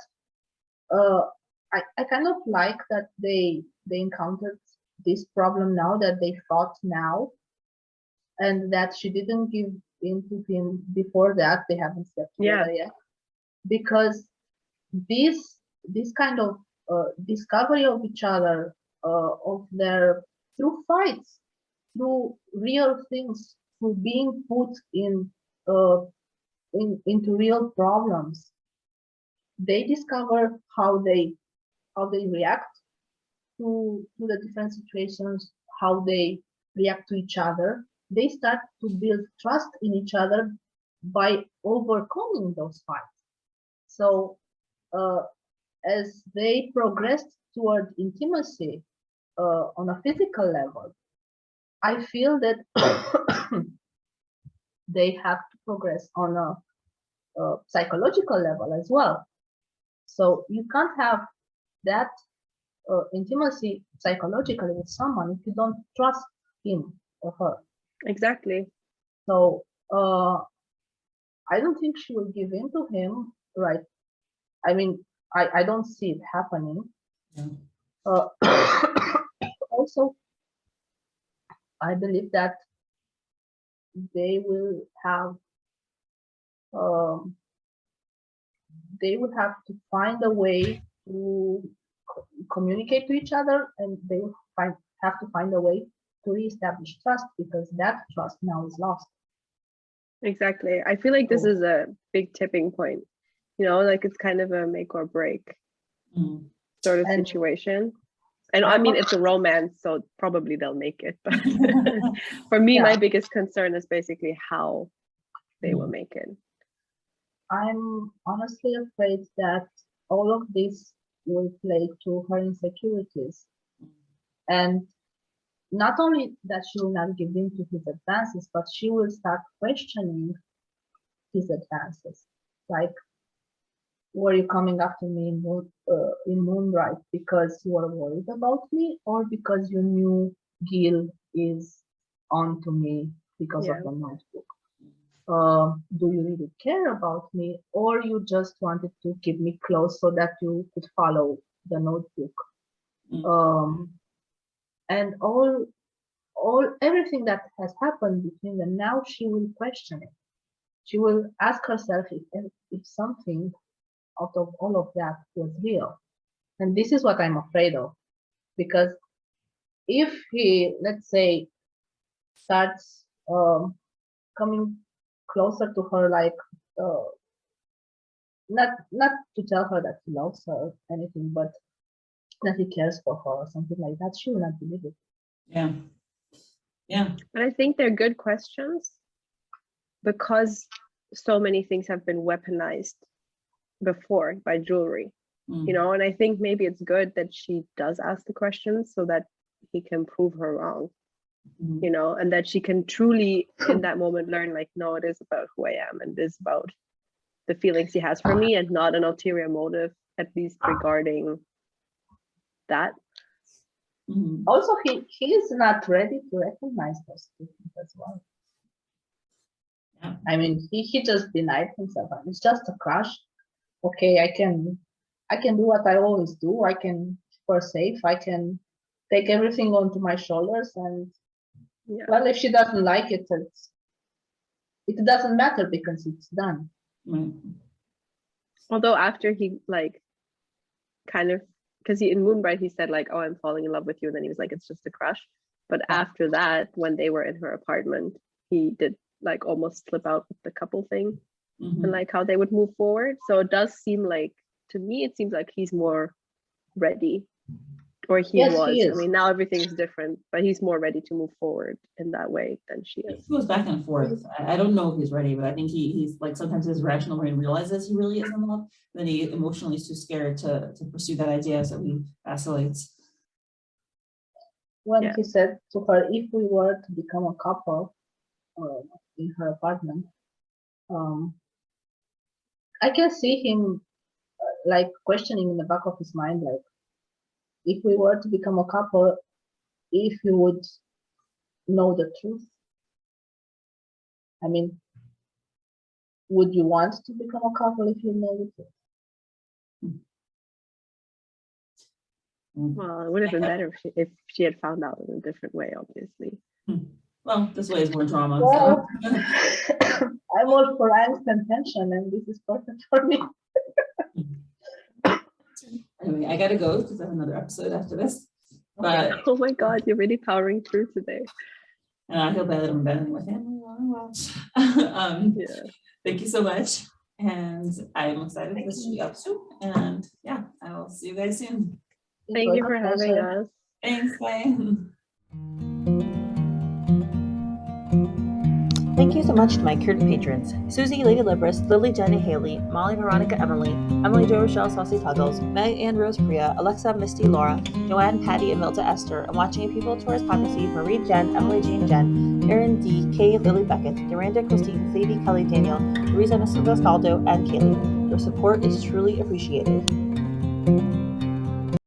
S5: I kind of like that they encountered this problem now, that they fought now, and that she didn't give in to him before that. They haven't slept together yet, because this kind of discovery of each other, of their through fights, through real things, through being put into real problems, they discover how they react to the different situations, how they react to each other. They start to build trust in each other by overcoming those fights. So as they progressed toward intimacy on a physical level, I feel that they have to progress on a psychological level as well. So you can't have that intimacy psychologically with someone if you don't trust him or her.
S3: Exactly.
S5: So I don't think she will give in to him, right? I mean, I don't see it happening. Also, I believe that they will have to find a way to communicate to each other, and they will have to find a way to reestablish trust, because that trust now is lost.
S3: Exactly. I feel like this is a big tipping point, you know, like it's kind of a make or break sort of situation. And I mean, it's a romance, so probably they'll make it. But for me, my biggest concern is basically how they will make it.
S5: I'm honestly afraid that all of this will play to her insecurities. And not only that she will not give in to his advances, but she will start questioning his advances. Like, were you coming after me in Moonbright because you were worried about me, or because you knew Gil is on to me because of the notebook? Do you really care about me, or you just wanted to keep me close so that you could follow the notebook? And everything that has happened between them, now she will question it. She will ask herself if something out of all of that was real. And this is what I'm afraid of, because if he, let's say, starts coming closer to her, like not to tell her that he loves her or anything, but that he cares for her or something like that, she will not believe it.
S2: Yeah.
S3: But I think they're good questions because so many things have been weaponized before by jewelry, you know, and I think maybe it's good that she does ask the questions so that he can prove her wrong, you know, and that she can truly in that moment learn, like, no, it is about who I am and it is about the feelings he has for me and not an ulterior motive, at least regarding that.
S5: Also, he is not ready to recognize those things as well. I mean, he just denied himself. It's just a crush. Okay, I can do what I always do. I can keep her safe. I can take everything onto my shoulders, and well, if she doesn't like it, it doesn't matter because it's done.
S3: Although after he like kind of, because in Moonbright he said like, oh, I'm falling in love with you, and then he was like, it's just a crush. But after that, when they were in her apartment, he did like almost slip out with the couple thing and like how they would move forward. So it does seem like, to me, it seems like he's more ready, or he was. I mean, now everything's different, but he's more ready to move forward in that way than she is.
S2: He goes back and forth. I don't know if he's ready, but I think he's like, sometimes his rational brain realizes he really is in love, then he emotionally is too scared to pursue that idea, so he vacillates.
S5: When he said to her, if we were to become a couple in her apartment, I can see him like questioning in the back of his mind, like, if we were to become a couple, if you would know the truth. I mean, would you want to become a couple if you know the truth?
S3: Well, it would have been better if she had found out in a different way, obviously.
S2: Well, this way is more drama.
S5: Well,
S2: so.
S5: I'm all for angst and tension, and this is perfect for me.
S2: Anyway, I gotta go because I have another episode after this. But
S3: oh my God, you're really powering through today.
S2: And I feel bad that I'm abandoning my family. Thank you so much. And I'm excited for this to be up soon. And yeah, I will see you guys soon.
S3: Thank you for having us.
S2: Thanks, bye.
S1: Thank you so much to my curtain patrons: Susie, Lady Libris, Lily, Jenny, Haley, Molly, Veronica, Emily, Emily, Jo, Rochelle, Saucy Tuggles, Meg, Ann, Rose, Priya, Alexa, Misty, Laura, Joanne, Patty, Emilta, Esther, and watching people: Taurus, Poppy Seed, Marie, Jen, Emily, Jean, Jen, Erin, D, Kay, Lily, Beckett, Duranda, Christine, Sadie, Kelly, Daniel, Louisa, Mr. Gastaldo, and Kaylee. Your support is truly appreciated.